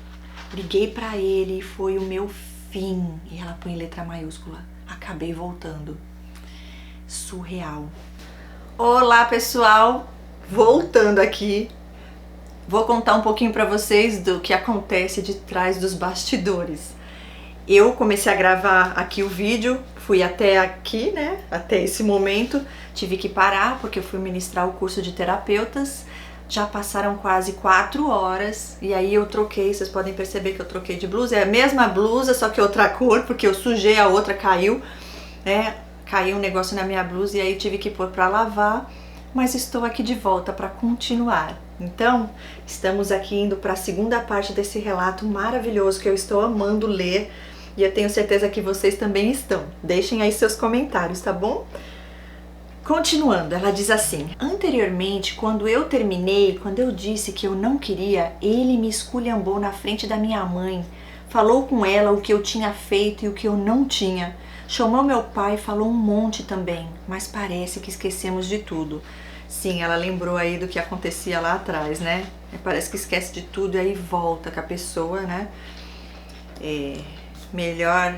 Liguei pra ele e foi o meu fim. E ela põe em letra maiúscula. Acabei voltando. Surreal. Olá, pessoal, voltando aqui, vou contar um pouquinho para vocês do que acontece de trás dos bastidores. Eu comecei a gravar aqui o vídeo, fui até aqui, né, até esse momento, tive que parar porque eu fui ministrar o curso de terapeutas, já passaram quase 4 horas e aí eu troquei, vocês podem perceber que eu troquei de blusa, é a mesma blusa, só que outra cor, porque eu sujei a outra, caiu, né, caiu um negócio na minha blusa e aí tive que pôr para lavar, mas estou aqui de volta para continuar. Então, estamos aqui indo para a segunda parte desse relato maravilhoso que eu estou amando ler e eu tenho certeza que vocês também estão. Deixem aí seus comentários, tá bom? Continuando, ela diz assim, anteriormente, quando eu terminei, quando eu disse que eu não queria, ele me esculhambou na frente da minha mãe, falou com ela o que eu tinha feito e o que eu não tinha. Chamou meu pai e falou um monte também, mas parece que esquecemos de tudo. Sim, ela lembrou aí do que acontecia lá atrás, né? Parece que esquece de tudo e aí volta com a pessoa, né? Melhor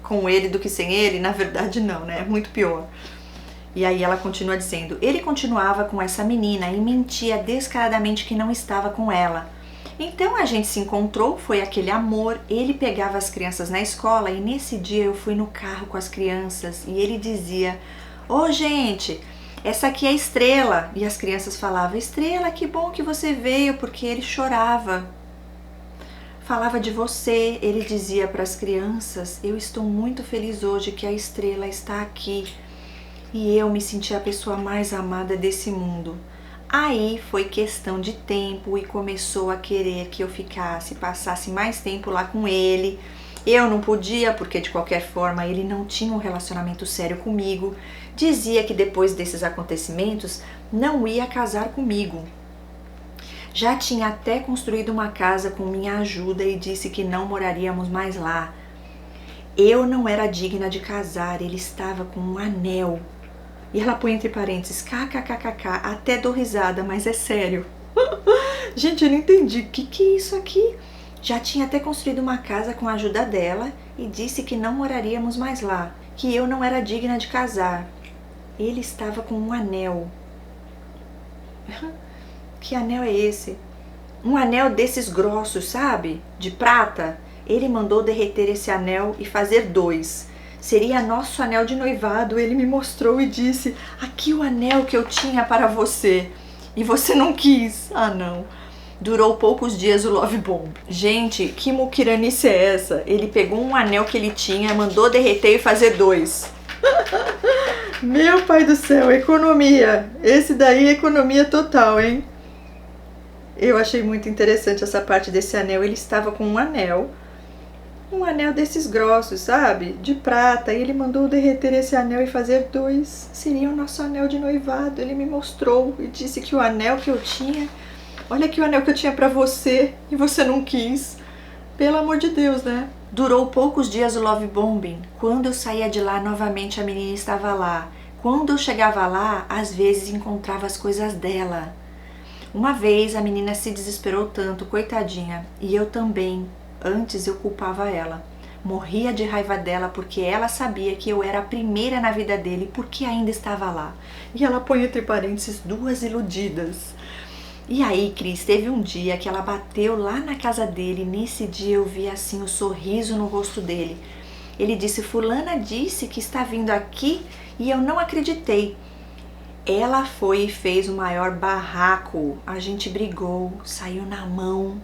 com ele do que sem ele? Na verdade não, né? É muito pior. E aí ela continua dizendo, ele continuava com essa menina e mentia descaradamente que não estava com ela. Então a gente se encontrou, foi aquele amor, ele pegava as crianças na escola e nesse dia eu fui no carro com as crianças e ele dizia, ô gente, essa aqui é a Estrela. E as crianças falavam, Estrela, que bom que você veio, porque ele chorava. Falava de você, ele dizia para as crianças, eu estou muito feliz hoje que a Estrela está aqui. E eu me senti a pessoa mais amada desse mundo. Aí foi questão de tempo e começou a querer que eu passasse mais tempo lá com ele. Eu não podia, porque de qualquer forma ele não tinha um relacionamento sério comigo. Dizia que depois desses acontecimentos não ia casar comigo. Já tinha até construído uma casa com minha ajuda e disse que não moraríamos mais lá. Eu não era digna de casar, ele estava com um anel. E ela põe entre parênteses, kkkk, até dou risada, mas é sério. Gente, eu não entendi, o que é isso aqui? Já tinha até construído uma casa com a ajuda dela e disse que não moraríamos mais lá, que eu não era digna de casar. Ele estava com um anel. Que anel é esse? Um anel desses grossos, sabe? De prata. Ele mandou derreter esse anel e fazer 2. Seria nosso anel de noivado. Ele me mostrou e disse, aqui o anel que eu tinha para você. E você não quis. Ah, não. Durou poucos dias o Love Bomb. Gente, que muquiranice é essa? Ele pegou um anel que ele tinha, mandou derreter e fazer 2. Meu pai do céu, economia. Esse daí é economia total, hein? Eu achei muito interessante essa parte desse anel. Ele estava com um anel desses grossos, sabe? De prata. E ele mandou derreter esse anel e fazer 2. Seria o nosso anel de noivado. Ele me mostrou e disse que o anel que eu tinha... Olha aqui o anel que eu tinha pra você e você não quis. Pelo amor de Deus, né? Durou poucos dias o love bombing. Quando eu saía de lá, novamente a menina estava lá. Quando eu chegava lá, às vezes encontrava as coisas dela. Uma vez a menina se desesperou tanto, coitadinha, e eu também. Antes eu culpava ela. Morria de raiva dela porque ela sabia que eu era a primeira na vida dele porque ainda estava lá. E ela põe entre parênteses 2 iludidas. E aí, Cris, teve um dia que ela bateu lá na casa dele. Nesse dia eu vi assim o sorriso no rosto dele. Ele disse, fulana disse que está vindo aqui e eu não acreditei. Ela foi e fez o maior barraco. A gente brigou, saiu na mão.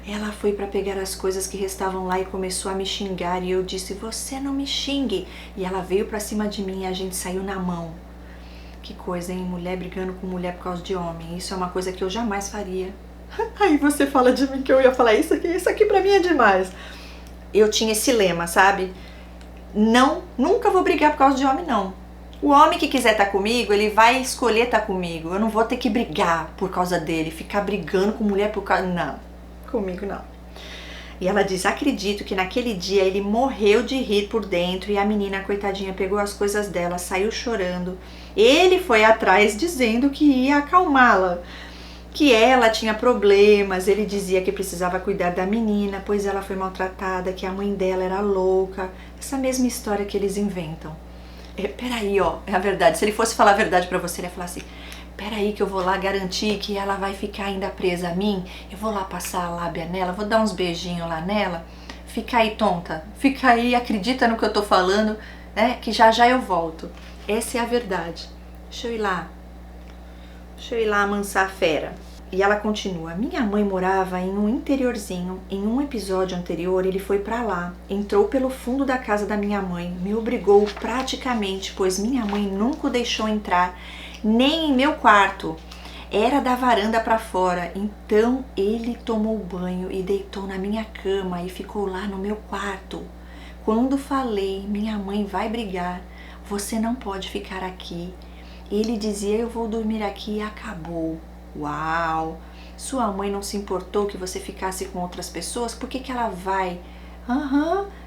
Ela foi para pegar as coisas que restavam lá e começou a me xingar. E eu disse, você não me xingue. E ela veio para cima de mim e a gente saiu na mão. Que coisa, hein? Mulher brigando com mulher por causa de homem. Isso é uma coisa que eu jamais faria. Aí você fala de mim que eu ia falar isso aqui pra mim é demais. Eu tinha esse lema, sabe? Não, nunca vou brigar por causa de homem, não. O homem que quiser estar comigo, ele vai escolher estar comigo. Eu não vou ter que brigar por causa dele, ficar brigando com mulher por causa... Não, comigo não. E ela diz, acredito que naquele dia ele morreu de rir por dentro e a menina, coitadinha, pegou as coisas dela, saiu chorando. Ele foi atrás dizendo que ia acalmá-la, que ela tinha problemas, ele dizia que precisava cuidar da menina, pois ela foi maltratada, que a mãe dela era louca, essa mesma história que eles inventam. Peraí, ó, é a verdade, se ele fosse falar a verdade pra você, ele ia falar assim, peraí que eu vou lá garantir que ela vai ficar ainda presa a mim, eu vou lá passar a lábia nela, vou dar uns beijinhos lá nela, fica aí tonta, fica aí, acredita no que eu tô falando, né, que já já eu volto. Essa é a verdade. Deixa eu ir lá amansar a fera. E ela continua, minha mãe morava em um interiorzinho, em um episódio anterior ele foi pra lá, entrou pelo fundo da casa da minha mãe, me obrigou praticamente, pois minha mãe nunca o deixou entrar, nem em meu quarto, era da varanda pra fora, então ele tomou banho e deitou na minha cama e ficou lá no meu quarto. Quando falei, minha mãe vai brigar, você não pode ficar aqui. Ele dizia, eu vou dormir aqui e acabou. Uau! Sua mãe não se importou que você ficasse com outras pessoas? Por que que ela vai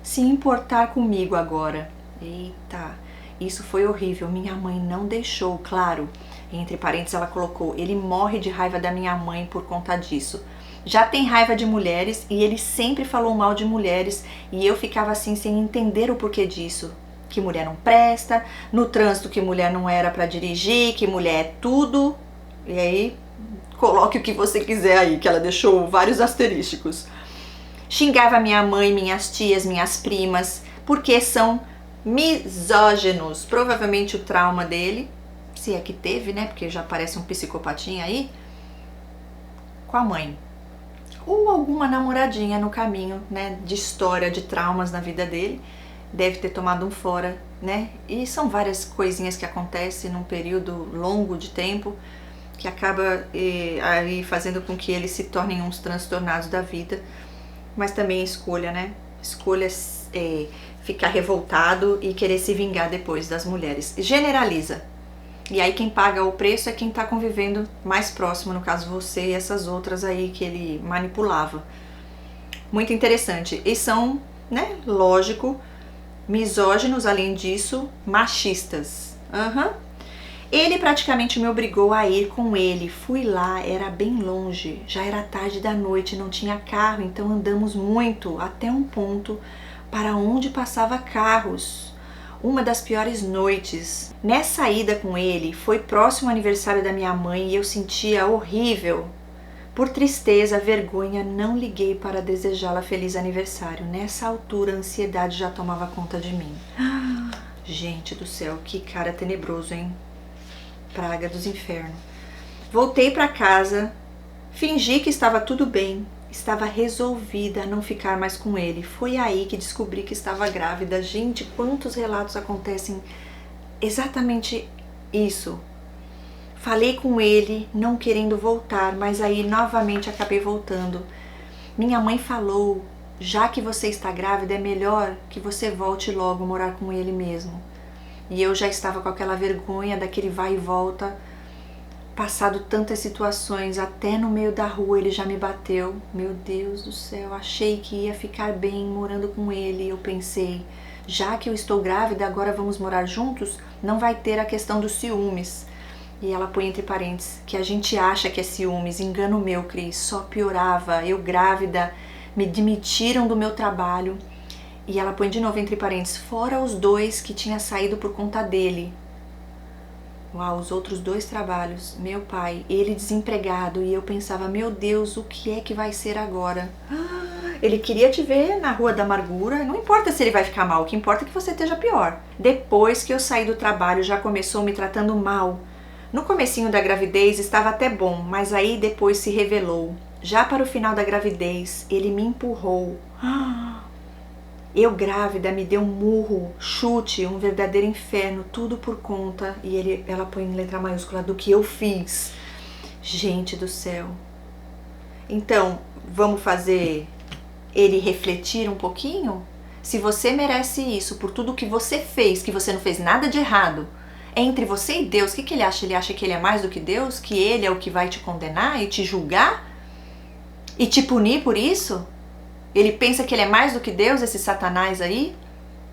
se importar comigo agora? Eita, isso foi horrível. Minha mãe não deixou, claro. Entre parênteses ela colocou, ele morre de raiva da minha mãe por conta disso. Já tem raiva de mulheres e ele sempre falou mal de mulheres e eu ficava assim sem entender o porquê disso. Que mulher não presta, no trânsito que mulher não era para dirigir, que mulher é tudo. E aí, coloque o que você quiser aí, que ela deixou vários asterísticos. Xingava minha mãe, minhas tias, minhas primas, porque são misóginos. Provavelmente o trauma dele se é que teve, né, porque já parece um psicopatinha aí, com a mãe. Ou alguma namoradinha no caminho, né, de história, de traumas na vida dele, deve ter tomado um fora, né, e são várias coisinhas que acontecem num período longo de tempo, que acaba aí fazendo com que eles se tornem uns transtornados da vida, mas também escolha, né, escolha ficar revoltado e querer se vingar depois das mulheres, generaliza. E aí quem paga o preço é quem está convivendo mais próximo, no caso você e essas outras aí que ele manipulava. Muito interessante. E são, né, lógico, misóginos, além disso, machistas. Ele praticamente me obrigou a ir com ele. Fui lá, era bem longe, já era tarde da noite, não tinha carro, então andamos muito até um ponto para onde passava carros. Uma das piores noites. Nessa ida com ele, foi próximo ao aniversário da minha mãe e eu sentia horrível. Por tristeza, vergonha, não liguei para desejá-la feliz aniversário. Nessa altura, a ansiedade já tomava conta de mim. Gente do céu, que cara tenebroso, hein? Praga dos infernos. Voltei para casa, fingi que estava tudo bem. Estava resolvida a não ficar mais com ele. Foi aí que descobri que estava grávida. Gente, quantos relatos acontecem exatamente isso. Falei com ele, não querendo voltar, mas aí novamente acabei voltando. Minha mãe falou, já que você está grávida, é melhor que você volte logo morar com ele mesmo. E eu já estava com aquela vergonha daquele vai e volta, passado tantas situações, até no meio da rua ele já me bateu. Meu Deus do céu, achei que ia ficar bem morando com ele. Eu pensei, já que eu estou grávida, agora vamos morar juntos, não vai ter a questão dos ciúmes. E ela põe entre parênteses, que a gente acha que é ciúmes, engano meu, Cris, só piorava. Eu grávida, me demitiram do meu trabalho. E ela põe de novo entre parênteses, fora os 2 que tinha saído por conta dele. Uau, os outros 2 trabalhos, meu pai, ele desempregado, e eu pensava, meu Deus, o que é que vai ser agora? Ele queria te ver na Rua da Amargura, não importa se ele vai ficar mal, o que importa é que você esteja pior. Depois que eu saí do trabalho, já começou me tratando mal. No comecinho da gravidez estava até bom, mas aí depois se revelou. Já para o final da gravidez, ele me empurrou. Eu grávida, me deu um murro, chute, um verdadeiro inferno, tudo por conta, e ela põe em letra maiúscula, do que eu fiz. Gente do céu. Então, vamos fazer ele refletir um pouquinho? Se você merece isso por tudo que você fez, que você não fez nada de errado, entre você e Deus, o que ele acha? Ele acha que ele é mais do que Deus? Que ele é o que vai te condenar e te julgar? E te punir por isso? Ele pensa que ele é mais do que Deus, esse Satanás aí?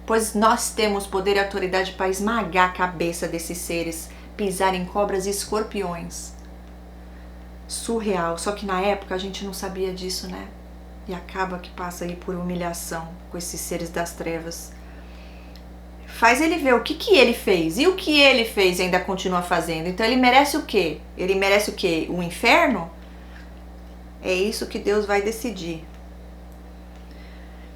Pois nós temos poder e autoridade para esmagar a cabeça desses seres, pisar em cobras e escorpiões. Surreal, só que na época a gente não sabia disso, né? E acaba que passa aí por humilhação com esses seres das trevas. Faz ele ver o que ele fez, e o que ele fez e ainda continua fazendo. Então ele merece o quê? Ele merece o quê? O inferno? É isso que Deus vai decidir.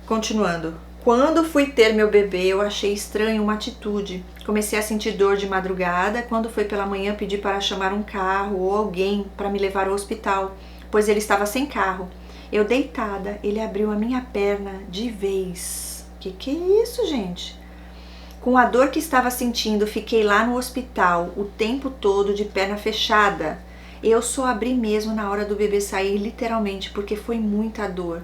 Continuando. Quando fui ter meu bebê, eu achei estranho uma atitude. Comecei a sentir dor de madrugada. Quando foi pela manhã, pedi para chamar um carro ou alguém para me levar ao hospital, pois ele estava sem carro. Eu deitada, ele abriu a minha perna de vez. Que é isso, gente? Com a dor que estava sentindo, fiquei lá no hospital o tempo todo de perna fechada. Eu só abri mesmo na hora do bebê sair, literalmente, porque foi muita dor.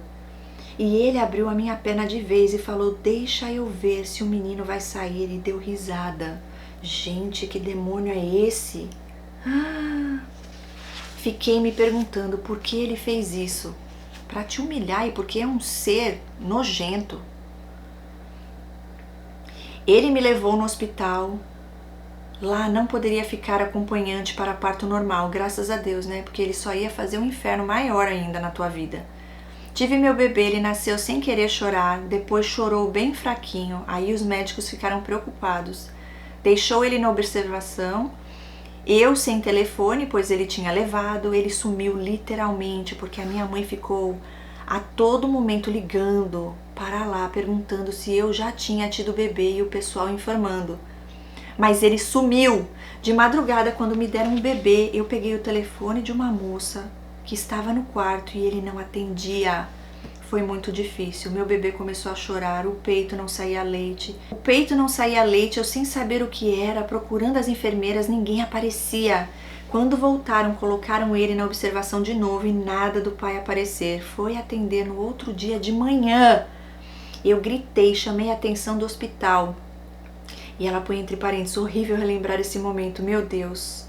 E ele abriu a minha perna de vez e falou, deixa eu ver se o menino vai sair, e deu risada. Gente, que demônio é esse? Fiquei me perguntando por que ele fez isso. Para te humilhar e porque é um ser nojento. Ele me levou no hospital. Lá não poderia ficar acompanhante para parto normal, graças a Deus, né? Porque ele só ia fazer um inferno maior ainda na tua vida. Tive meu bebê, ele nasceu sem querer chorar, depois chorou bem fraquinho, aí os médicos ficaram preocupados. Deixou ele na observação, eu sem telefone, pois ele tinha levado, ele sumiu literalmente, porque a minha mãe ficou a todo momento ligando para lá, perguntando se eu já tinha tido bebê e o pessoal informando. Mas ele sumiu. De madrugada, quando me deram um bebê, eu peguei o telefone de uma moça que estava no quarto e ele não atendia. Foi muito difícil. Meu bebê começou a chorar, o peito não saía leite. O peito não saía leite, eu sem saber o que era, procurando as enfermeiras, ninguém aparecia. Quando voltaram, colocaram ele na observação de novo e nada do pai aparecer. Foi atender no outro dia de manhã. Eu gritei, chamei a atenção do hospital. E ela põe entre parênteses, horrível relembrar esse momento, meu Deus.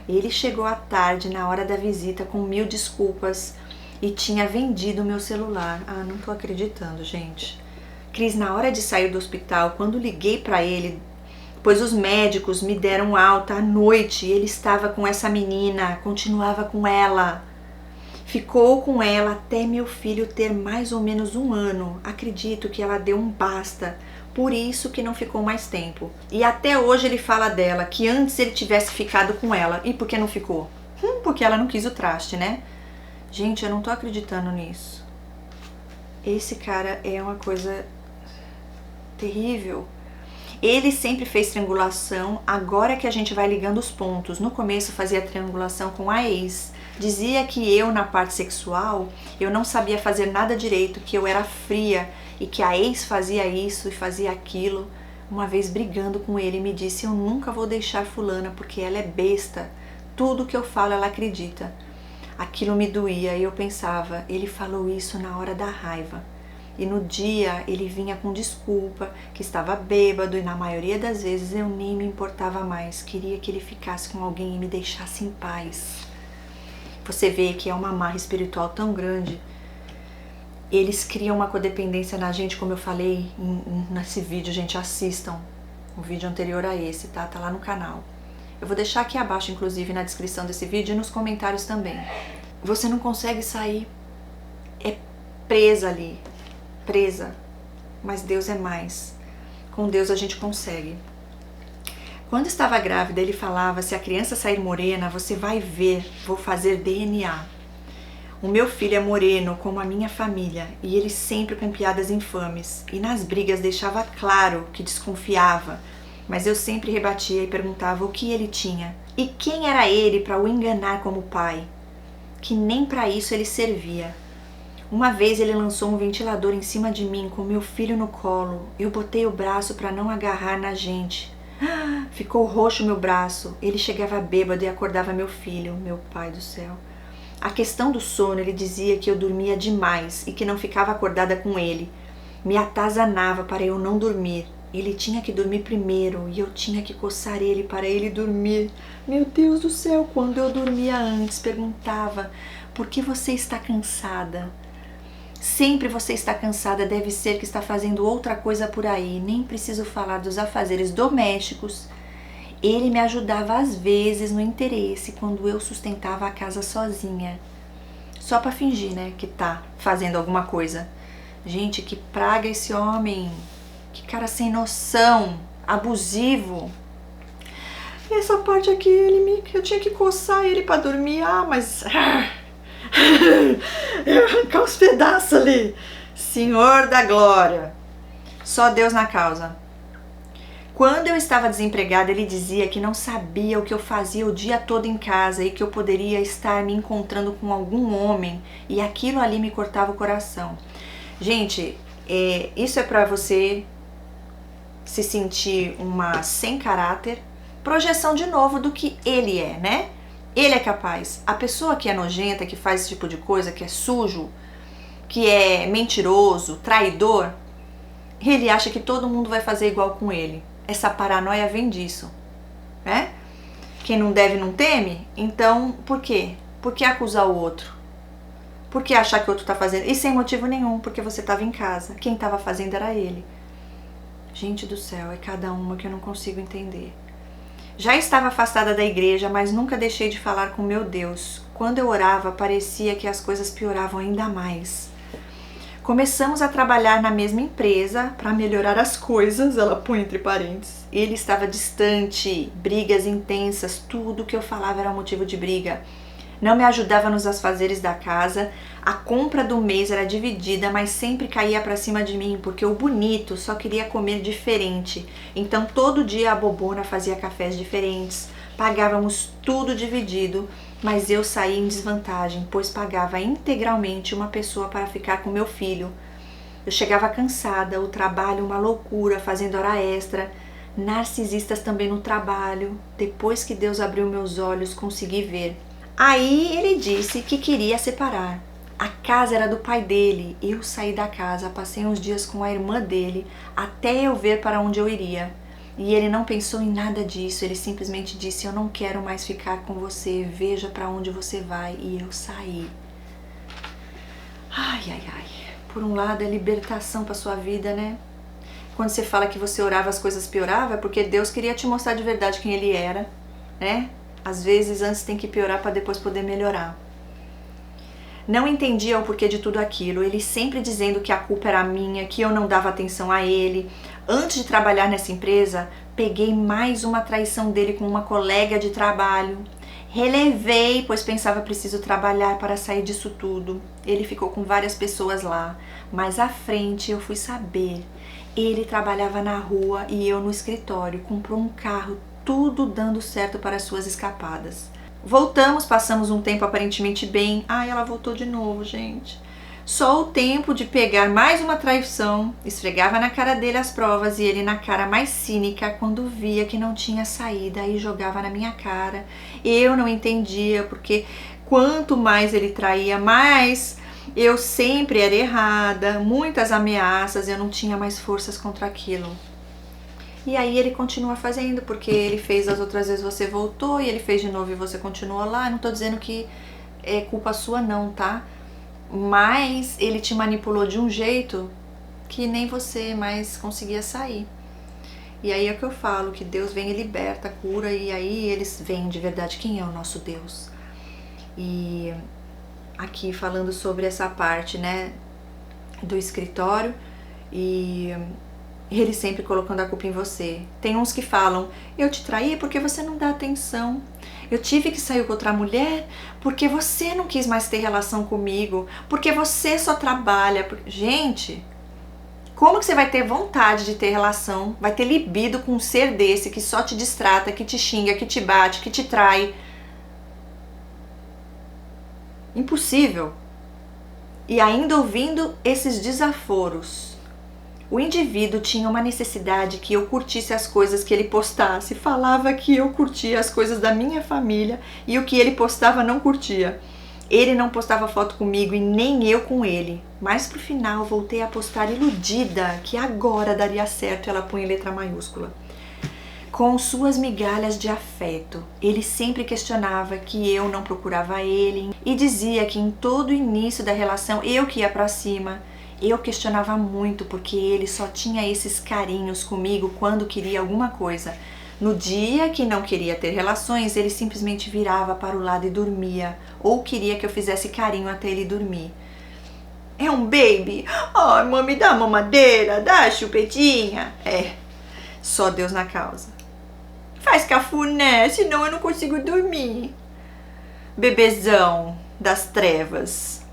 Ele chegou à tarde, na hora da visita, com 1000 desculpas e tinha vendido o meu celular. Não tô acreditando, gente. Cris, na hora de sair do hospital, quando liguei pra ele, pois os médicos me deram alta à noite, ele estava com essa menina, continuava com ela. Ficou com ela até meu filho ter mais ou menos 1 ano. Acredito que ela deu um basta. Por isso que não ficou mais tempo. E até hoje ele fala dela, que antes ele tivesse ficado com ela. E por que não ficou? Porque ela não quis o traste, né? Gente, eu não tô acreditando nisso. Esse cara é uma coisa terrível. Ele sempre fez triangulação, agora que a gente vai ligando os pontos. No começo fazia triangulação com a ex. Dizia que eu, na parte sexual, eu não sabia fazer nada direito, que eu era fria e que a ex fazia isso e fazia aquilo. Uma vez brigando com ele, me disse, eu nunca vou deixar fulana porque ela é besta. Tudo que eu falo ela acredita. Aquilo me doía e eu pensava, ele falou isso na hora da raiva. E no dia ele vinha com desculpa, que estava bêbado e na maioria das vezes eu nem me importava mais. Queria que ele ficasse com alguém e me deixasse em paz. Você vê que é uma amarra espiritual tão grande. Eles criam uma codependência na gente, como eu falei nesse vídeo, gente, assistam o vídeo anterior a esse, tá? Tá lá no canal. Eu vou deixar aqui abaixo, inclusive, na descrição desse vídeo e nos comentários também. Você não consegue sair, é presa ali, presa, mas Deus é mais. Com Deus a gente consegue. Quando estava grávida, ele falava, se a criança sair morena, você vai ver, vou fazer DNA. O meu filho é moreno, como a minha família, e ele sempre com piadas infames. E nas brigas deixava claro que desconfiava, mas eu sempre rebatia e perguntava o que ele tinha. E quem era ele para o enganar como pai? Que nem para isso ele servia. Uma vez ele lançou um ventilador em cima de mim com meu filho no colo. Eu botei o braço para não agarrar na gente. Ficou roxo meu braço. Ele chegava bêbado e acordava meu filho. Meu pai do céu. A questão do sono, ele dizia que eu dormia demais e que não ficava acordada com ele. Me atazanava para eu não dormir. Ele tinha que dormir primeiro e eu tinha que coçar ele para ele dormir. Meu Deus do céu, quando eu dormia antes, perguntava, por que você está cansada? Sempre você está cansada, deve ser que está fazendo outra coisa por aí. Nem preciso falar dos afazeres domésticos. Ele me ajudava às vezes no interesse quando eu sustentava a casa sozinha. Só para fingir, né, que tá fazendo alguma coisa. Gente, que praga esse homem. Que cara sem noção, abusivo. E essa parte aqui, eu tinha que coçar ele para dormir. Mas... eu arrancar os pedaços ali. Senhor da glória. Só Deus na causa. Quando eu estava desempregada, ele dizia que não sabia o que eu fazia o dia todo em casa e que eu poderia estar me encontrando com algum homem e aquilo ali me cortava o coração. Gente, isso é para você se sentir uma sem caráter, projeção de novo do que ele é, né? Ele é capaz. A pessoa que é nojenta, que faz esse tipo de coisa, que é sujo, que é mentiroso, traidor, ele acha que todo mundo vai fazer igual com ele. Essa paranoia vem disso, né? Quem não deve não teme? Então, por quê? Por que acusar o outro? Por que achar que o outro tá fazendo? E sem motivo nenhum, porque você estava em casa. Quem estava fazendo era ele. Gente do céu, é cada uma que eu não consigo entender. Já estava afastada da igreja, mas nunca deixei de falar com meu Deus. Quando eu orava, parecia que as coisas pioravam ainda mais. Começamos a trabalhar na mesma empresa para melhorar as coisas, ela põe entre parênteses. Ele estava distante, brigas intensas, tudo que eu falava era motivo de briga. não me ajudava nos afazeres da casa, a compra do mês era dividida, mas sempre caía pra cima de mim, porque o bonito só queria comer diferente. Então todo dia a bobona fazia cafés diferentes, pagávamos tudo dividido, mas eu saía em desvantagem, pois pagava integralmente uma pessoa para ficar com meu filho. Eu chegava cansada, o trabalho uma loucura, fazendo hora extra, narcisistas também no trabalho. Depois que Deus abriu meus olhos, consegui ver. Aí ele disse que queria separar. A casa era do pai dele. Eu saí da casa, passei uns dias com a irmã dele, até eu ver para onde eu iria. E ele não pensou em nada disso, ele simplesmente disse: eu não quero mais ficar com você, veja para onde você vai. E eu saí. Ai, ai, ai. Por um lado é libertação para sua vida, né? Quando você fala que você orava, as coisas pioravam, é porque Deus queria te mostrar de verdade quem Ele era, né? Às vezes antes tem que piorar para depois poder melhorar. Não entendia o porquê de tudo aquilo, ele sempre dizendo que a culpa era minha, que eu não dava atenção a ele. Antes de trabalhar nessa empresa, peguei mais uma traição dele com uma colega de trabalho. Relevei, pois pensava preciso trabalhar para sair disso tudo. Ele ficou com várias pessoas lá, mas à frente eu fui saber. Ele trabalhava na rua e eu no escritório, comprou um carro, tudo dando certo para suas escapadas. Voltamos, passamos um tempo aparentemente bem. Ai, ela voltou de novo, gente. Só o tempo de pegar mais uma traição, esfregava na cara dele as provas e ele na cara mais cínica quando via que não tinha saída e jogava na minha cara. Eu não entendia, porque quanto mais ele traía, mais eu sempre era errada, muitas ameaças, eu não tinha mais forças contra aquilo. E aí ele continua fazendo, porque ele fez as outras vezes, você voltou, e ele fez de novo e você continuou lá. Eu não tô dizendo que é culpa sua não, tá? Mas ele te manipulou de um jeito que nem você mais conseguia sair. E aí é o que eu falo, que Deus vem e liberta, cura, e aí eles veem de verdade quem é o nosso Deus. E aqui falando sobre essa parte, né, do escritório, e ele sempre colocando a culpa em você. Tem uns que falam: eu te traí porque você não dá atenção. Eu tive que sair com outra mulher porque você não quis mais ter relação comigo, porque você só trabalha. Gente, como que você vai ter vontade de ter relação, vai ter libido com um ser desse que só te distrata, que te xinga, que te bate, que te trai? Impossível. E ainda ouvindo esses desaforos. O indivíduo tinha uma necessidade que eu curtisse as coisas que ele postasse. Falava que eu curtia as coisas da minha família e o que ele postava não curtia. Ele não postava foto comigo e nem eu com ele. Mas pro final voltei a postar iludida que agora daria certo, ela põe em letra maiúscula. Com suas migalhas de afeto. Ele sempre questionava que eu não procurava ele e dizia que em todo o início da relação eu que ia pra cima. Eu questionava muito porque ele só tinha esses carinhos comigo quando queria alguma coisa. No dia que não queria ter relações, ele simplesmente virava para o lado e dormia. Ou queria que eu fizesse carinho até ele dormir. É um baby? Ai, mãe, dá mamadeira, dá chupetinha. É, só Deus na causa. Faz cafuné, senão eu não consigo dormir. Bebezão das trevas.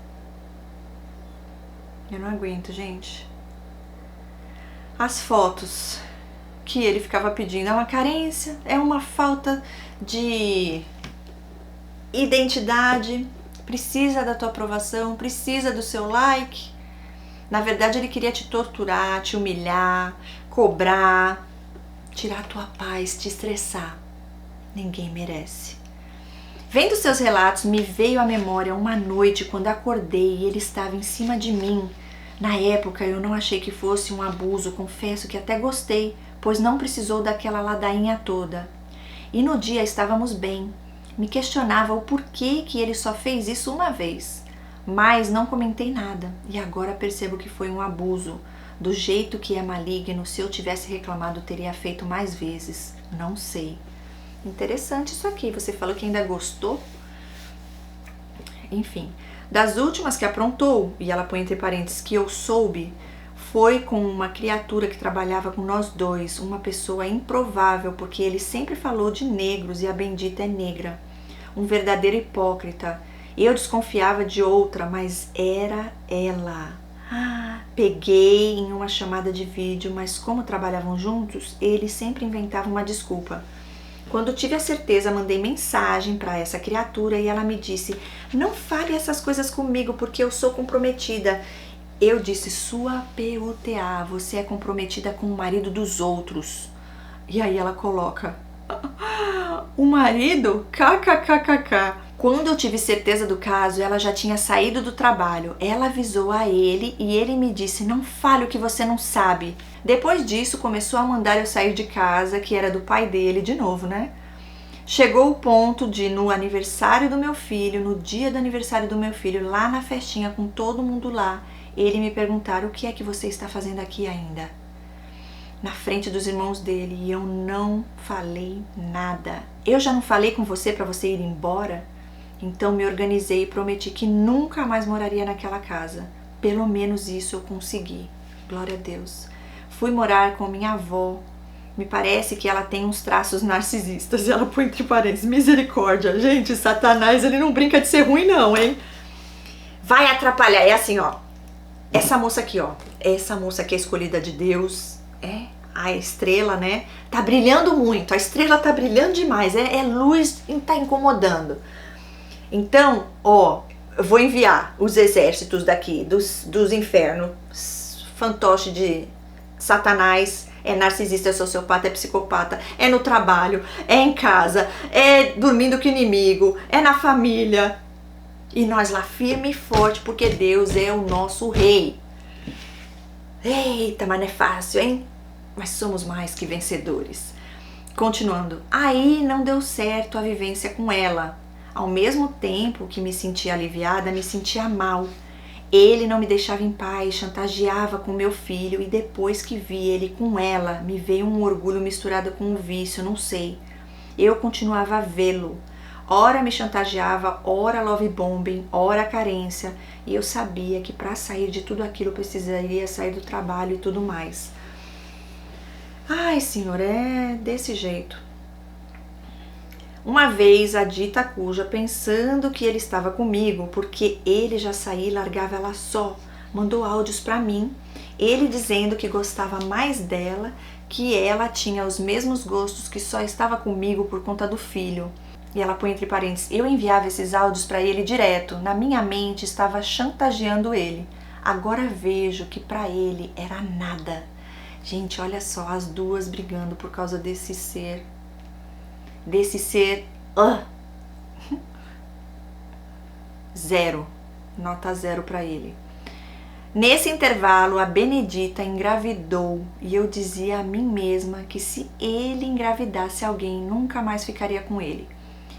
Eu não aguento, gente. As fotos que ele ficava pedindo é uma carência, é uma falta de identidade, precisa da tua aprovação, precisa do seu like. Na verdade, ele queria te torturar, te humilhar, cobrar, tirar a tua paz, te estressar. Ninguém merece. Vendo seus relatos, me veio à memória uma noite quando acordei e ele estava em cima de mim. Na época eu não achei que fosse um abuso, confesso que até gostei, pois não precisou daquela ladainha toda. E no dia estávamos bem. Me questionava o porquê que ele só fez isso uma vez, mas não comentei nada e agora percebo que foi um abuso. Do jeito que é maligno, se eu tivesse reclamado teria feito mais vezes, não sei. Interessante isso aqui, você falou que ainda gostou? Enfim, das últimas que aprontou, e ela põe entre parênteses que eu soube, foi com uma criatura que trabalhava com nós dois, uma pessoa improvável, porque ele sempre falou de negros e a bendita é negra. um verdadeiro hipócrita. Eu desconfiava de outra, mas era ela. Peguei em uma chamada de vídeo, mas como trabalhavam juntos, ele sempre inventava uma desculpa. Quando tive a certeza, mandei mensagem para essa criatura e ela me disse: não fale essas coisas comigo porque eu sou comprometida. Eu disse: sua PUTA, você é comprometida com o marido dos outros. E aí ela coloca: o marido? KKKKK. Quando eu tive certeza do caso, ela já tinha saído do trabalho. Ela avisou a ele e ele me disse: não fale o que você não sabe. Depois disso, começou a mandar eu sair de casa, que era do pai dele, de novo, né? Chegou o ponto de, no aniversário do meu filho, no dia do aniversário do meu filho, lá na festinha com todo mundo lá, ele me perguntar: o que é que você está fazendo aqui ainda? Na frente dos irmãos dele, e eu não falei nada. Eu já não falei com você para você ir embora? Então me organizei e prometi que nunca mais moraria naquela casa. Pelo menos isso eu consegui. Glória a Deus. Fui morar com minha avó. Me parece que ela tem uns traços narcisistas. E ela põe entre parênteses: misericórdia. Gente, Satanás, ele não brinca de ser ruim não, hein? Vai atrapalhar. É assim, ó. Essa moça aqui, ó. Essa moça que é escolhida de Deus. É a estrela, né? Tá brilhando muito. A estrela tá brilhando demais. É luz e tá incomodando. Então, ó, eu vou enviar os exércitos daqui, dos infernos, fantoche de Satanás, é narcisista, é sociopata, é psicopata, é no trabalho, é em casa, é dormindo com o inimigo, é na família. E nós lá firme e forte, porque Deus é o nosso rei. Eita, mas não é fácil, hein? Mas somos mais que vencedores. Continuando, aí não deu certo a vivência com ela. Ao mesmo tempo que me sentia aliviada, me sentia mal. Ele não me deixava em paz, chantageava com meu filho e depois que vi ele com ela, me veio um orgulho misturado com um vício, não sei. Eu continuava a vê-lo. Ora me chantageava, ora love bombing, ora carência. E eu sabia que para sair de tudo aquilo eu precisaria sair do trabalho e tudo mais. Ai, Senhor, é desse jeito. Uma vez a dita cuja, pensando que ele estava comigo, porque ele já saía e largava ela só, mandou áudios para mim, ele dizendo que gostava mais dela, que ela tinha os mesmos gostos, que só estava comigo por conta do filho. E ela põe entre parênteses: eu enviava esses áudios para ele direto, na minha mente estava chantageando ele. Agora vejo que para ele era nada. Gente, olha só, as duas brigando por causa desse ser. Zero, nota 0 para ele. Nesse intervalo, a Benedita engravidou e eu dizia a mim mesma que se ele engravidasse alguém, nunca mais ficaria com ele.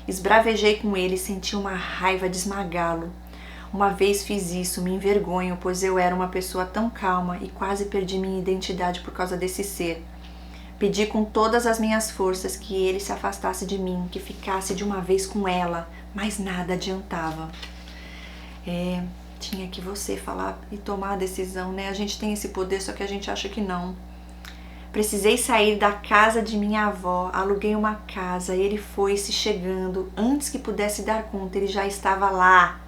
Esbravejei com ele e senti uma raiva de esmagá-lo. Uma vez fiz isso, me envergonho, pois eu era uma pessoa tão calma e quase perdi minha identidade por causa desse ser. Pedi com todas as minhas forças que ele se afastasse de mim, que ficasse de uma vez com ela, mas nada adiantava. Tinha que você falar e tomar a decisão, né? A gente tem esse poder, só que a gente acha que não. Precisei sair da casa de minha avó, aluguei uma casa, ele foi se chegando, antes que pudesse dar conta, ele já estava lá.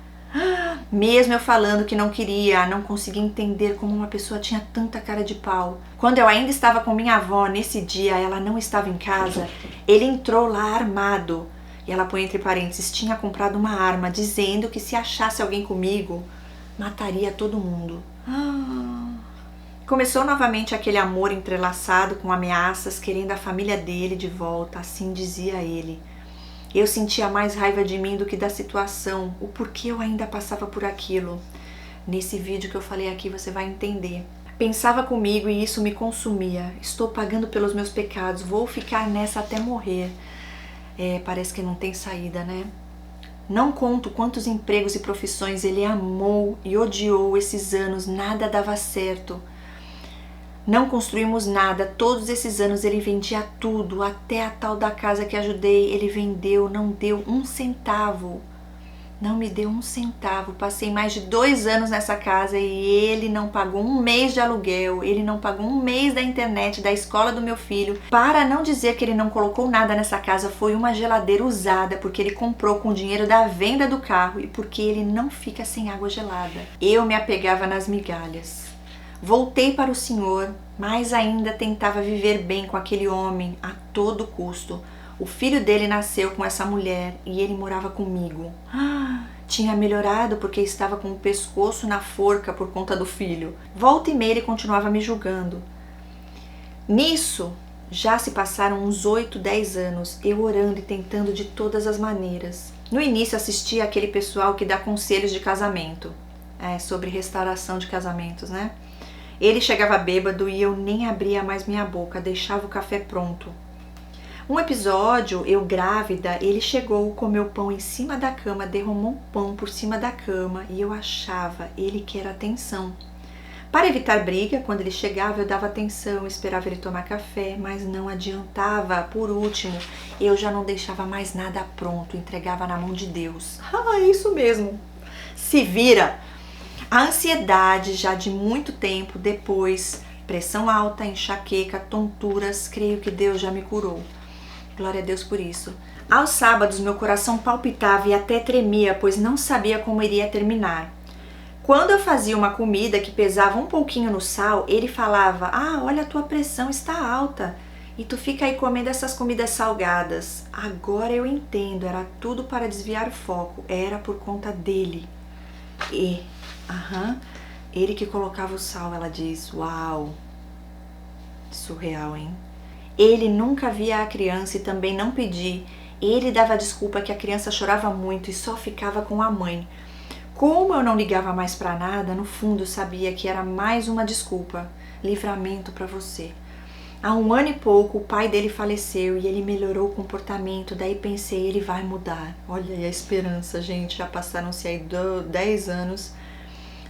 Mesmo eu falando que não queria, não conseguia entender como uma pessoa tinha tanta cara de pau. Quando eu ainda estava com minha avó, nesse dia ela não estava em casa, ele entrou lá armado. E ela põe entre parênteses: tinha comprado uma arma, dizendo que se achasse alguém comigo, mataria todo mundo. Começou novamente aquele amor entrelaçado com ameaças, querendo a família dele de volta, assim dizia ele. Eu sentia mais raiva de mim do que da situação, o porquê eu ainda passava por aquilo. Nesse vídeo que eu falei aqui você vai entender. Pensava comigo e isso me consumia. Estou pagando pelos meus pecados, vou ficar nessa até morrer. Parece que não tem saída, né? Não conto quantos empregos e profissões ele amou e odiou esses anos, nada dava certo. Não construímos nada, todos esses anos ele vendia tudo, até a tal da casa que ajudei, ele vendeu, não deu um centavo. Não me deu um centavo. Passei mais de 2 anos nessa casa e ele não pagou 1 mês de aluguel, ele não pagou 1 mês da internet, da escola do meu filho. Para não dizer que ele não colocou nada nessa casa, foi uma geladeira usada, porque ele comprou com o dinheiro da venda do carro e porque ele não fica sem água gelada. Eu me apegava nas migalhas. Voltei para o Senhor, mas ainda tentava viver bem com aquele homem a todo custo. O filho dele nasceu com essa mulher e ele morava comigo. Tinha melhorado porque estava com o pescoço na forca por conta do filho. Volta e meia ele continuava me julgando. Nisso, já se passaram uns 8, 10 anos, eu orando e tentando de todas as maneiras. No início assistia aquele pessoal que dá conselhos de casamento, sobre restauração de casamentos, né? Ele chegava bêbado e eu nem abria mais minha boca, deixava o café pronto. Um episódio, eu grávida, ele chegou, comeu pão em cima da cama, derramou um pão por cima da cama e eu achava ele quer atenção. Para evitar briga, quando ele chegava eu dava atenção, esperava ele tomar café, mas não adiantava. Por último, eu já não deixava mais nada pronto, entregava na mão de Deus. É isso mesmo, se vira. A ansiedade já de muito tempo depois, pressão alta, enxaqueca, tonturas, creio que Deus já me curou. Glória a Deus por isso. Aos sábados meu coração palpitava e até tremia, pois não sabia como iria terminar. Quando eu fazia uma comida que pesava um pouquinho no sal, ele falava: olha, a tua pressão está alta e tu fica aí comendo essas comidas salgadas. Agora eu entendo, era tudo para desviar o foco, era por conta dele. Ele que colocava o sal, ela diz. Uau, surreal, hein? Ele nunca via a criança e também não pedi. Ele dava desculpa que a criança chorava muito e só ficava com a mãe. Como eu não ligava mais para nada, no fundo sabia que era mais uma desculpa. Livramento para você. Há 1 ano e pouco o pai dele faleceu e ele melhorou o comportamento. Daí pensei, ele vai mudar. Olha aí a esperança, gente. Já passaram-se aí 10 anos.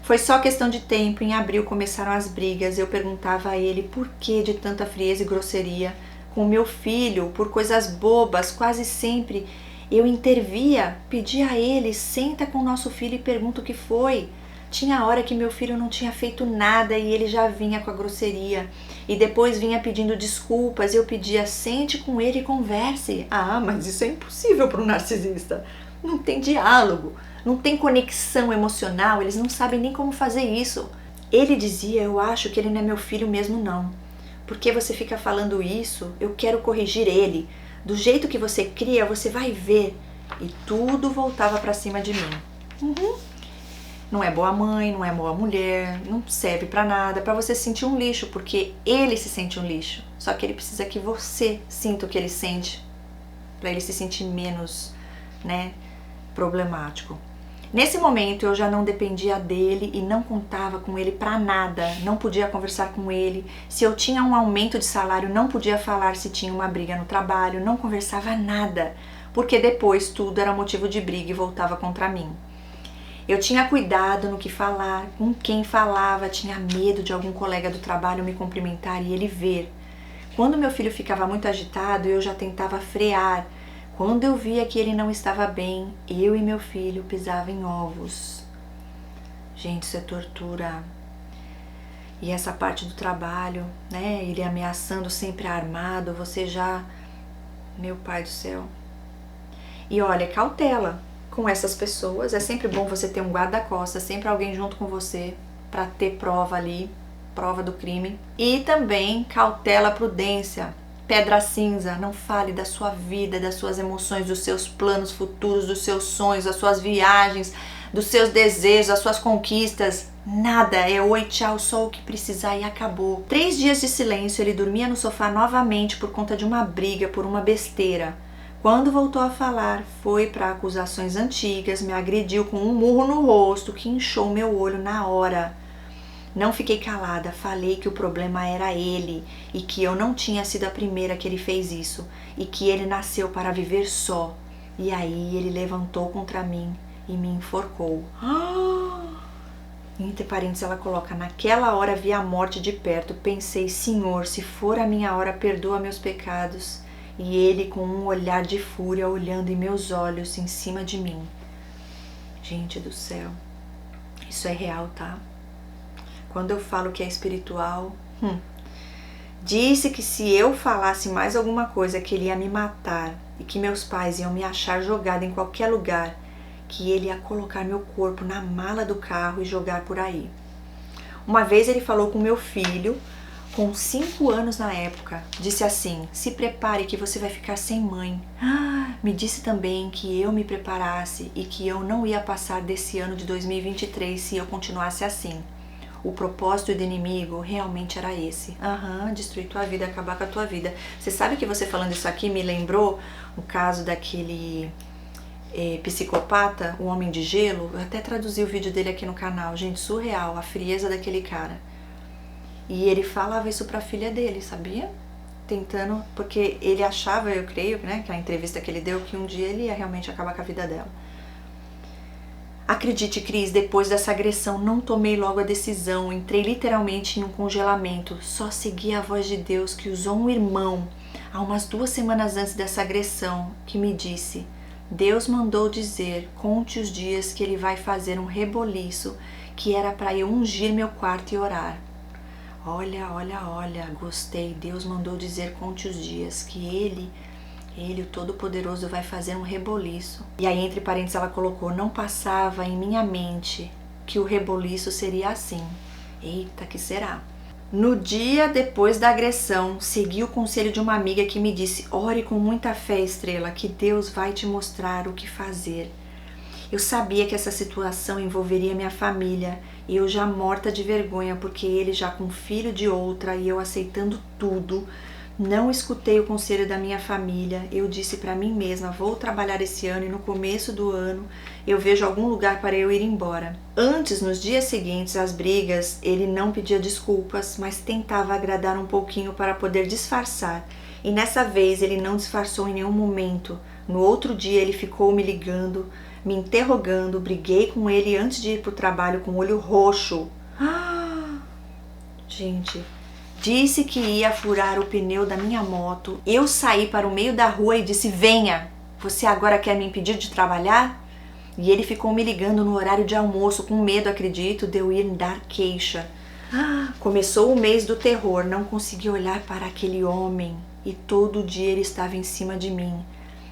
Foi só questão de tempo, em abril começaram as brigas, eu perguntava a ele por que de tanta frieza e grosseria. Com o meu filho, por coisas bobas, quase sempre eu intervia, pedia a ele, senta com o nosso filho e pergunta o que foi. Tinha hora que meu filho não tinha feito nada e ele já vinha com a grosseria. E depois vinha pedindo desculpas, eu pedia, sente com ele e converse. Mas isso é impossível para um narcisista. Não tem diálogo. Não tem conexão emocional, eles não sabem nem como fazer isso. Ele dizia, eu acho que ele não é meu filho mesmo não. Por que você fica falando isso? Eu quero corrigir ele. Do jeito que você cria, você vai ver. E tudo voltava para cima de mim. Não é boa mãe, não é boa mulher, não serve para nada, para você sentir um lixo, porque ele se sente um lixo. Só que ele precisa que você sinta o que ele sente, para ele se sentir menos, problemático. Nesse momento eu já não dependia dele e não contava com ele para nada, não podia conversar com ele. Se eu tinha um aumento de salário, não podia falar se tinha uma briga no trabalho, não conversava nada, porque depois tudo era motivo de briga e voltava contra mim. Eu tinha cuidado no que falar, com quem falava, tinha medo de algum colega do trabalho me cumprimentar e ele ver. Quando meu filho ficava muito agitado, eu já tentava frear. Quando eu via que ele não estava bem, eu e meu filho pisavam em ovos. Gente, isso é tortura. E essa parte do trabalho, ele ameaçando sempre armado, você já... Meu pai do céu. E olha, cautela com essas pessoas. É sempre bom você ter um guarda-costas, sempre alguém junto com você para ter prova ali, prova do crime. E também cautela, prudência. Pedra cinza, não fale da sua vida, das suas emoções, dos seus planos futuros, dos seus sonhos, das suas viagens, dos seus desejos, das suas conquistas. Nada, é oi, tchau, só o que precisar e acabou. 3 dias de silêncio, ele dormia no sofá novamente por conta de uma briga, por uma besteira. Quando voltou a falar, foi para acusações antigas, me agrediu com um murro no rosto que inchou meu olho na hora. Não fiquei calada, falei que o problema era ele e que eu não tinha sido a primeira que ele fez isso e que ele nasceu para viver só. E aí ele levantou contra mim e me enforcou. Entre parênteses ela coloca, naquela hora vi a morte de perto, pensei, Senhor, se for a minha hora, perdoa meus pecados. E ele com um olhar de fúria olhando em meus olhos, em cima de mim. Gente do céu, isso é real, tá? Quando eu falo que é espiritual, disse que se eu falasse mais alguma coisa que ele ia me matar e que meus pais iam me achar jogada em qualquer lugar, que ele ia colocar meu corpo na mala do carro e jogar por aí. Uma vez ele falou com meu filho, com 5 anos na época, disse assim: se prepare que você vai ficar sem mãe. Me disse também que eu me preparasse e que eu não ia passar desse ano de 2023 se eu continuasse assim. O propósito do inimigo realmente era esse. Destruir tua vida, acabar com a tua vida. Você sabe que você falando isso aqui me lembrou o caso daquele psicopata, o Homem de Gelo? Eu até traduzi o vídeo dele aqui no canal. Gente, surreal, a frieza daquele cara. E ele falava isso pra filha dele, sabia? Tentando, porque ele achava, eu creio, né, que a entrevista que ele deu, que um dia ele ia realmente acabar com a vida dela. Acredite, Cris, depois dessa agressão não tomei logo a decisão, entrei literalmente em um congelamento, só segui a voz de Deus que usou um irmão, há umas 2 semanas antes dessa agressão, que me disse: Deus mandou dizer, conte os dias que ele vai fazer um reboliço, que era para eu ungir meu quarto e orar. Olha, gostei. Deus mandou dizer, conte os dias, que Ele, o Todo-Poderoso, vai fazer um reboliço. E aí, entre parênteses, ela colocou: não passava em minha mente que o reboliço seria assim. Eita, que será? No dia depois da agressão, segui o conselho de uma amiga que me disse: ore com muita fé, Estrela, que Deus vai te mostrar o que fazer. Eu sabia que essa situação envolveria minha família e eu já morta de vergonha porque ele já com filho de outra e eu aceitando tudo. Não escutei o conselho da minha família. Eu disse para mim mesma: vou trabalhar esse ano e no começo do ano eu vejo algum lugar para eu ir embora. Antes, nos dias seguintes às brigas, ele não pedia desculpas, mas tentava agradar um pouquinho para poder disfarçar. E nessa vez ele não disfarçou em nenhum momento. No outro dia ele ficou me ligando, me interrogando, briguei com ele antes de ir para o trabalho com o olho roxo. Gente, disse que ia furar o pneu da minha moto. Eu saí para o meio da rua e disse: venha, você agora quer me impedir de trabalhar? E ele ficou me ligando no horário de almoço, com medo, acredito, de eu ir dar queixa. Começou o mês do terror, não consegui olhar para aquele homem e todo dia ele estava em cima de mim.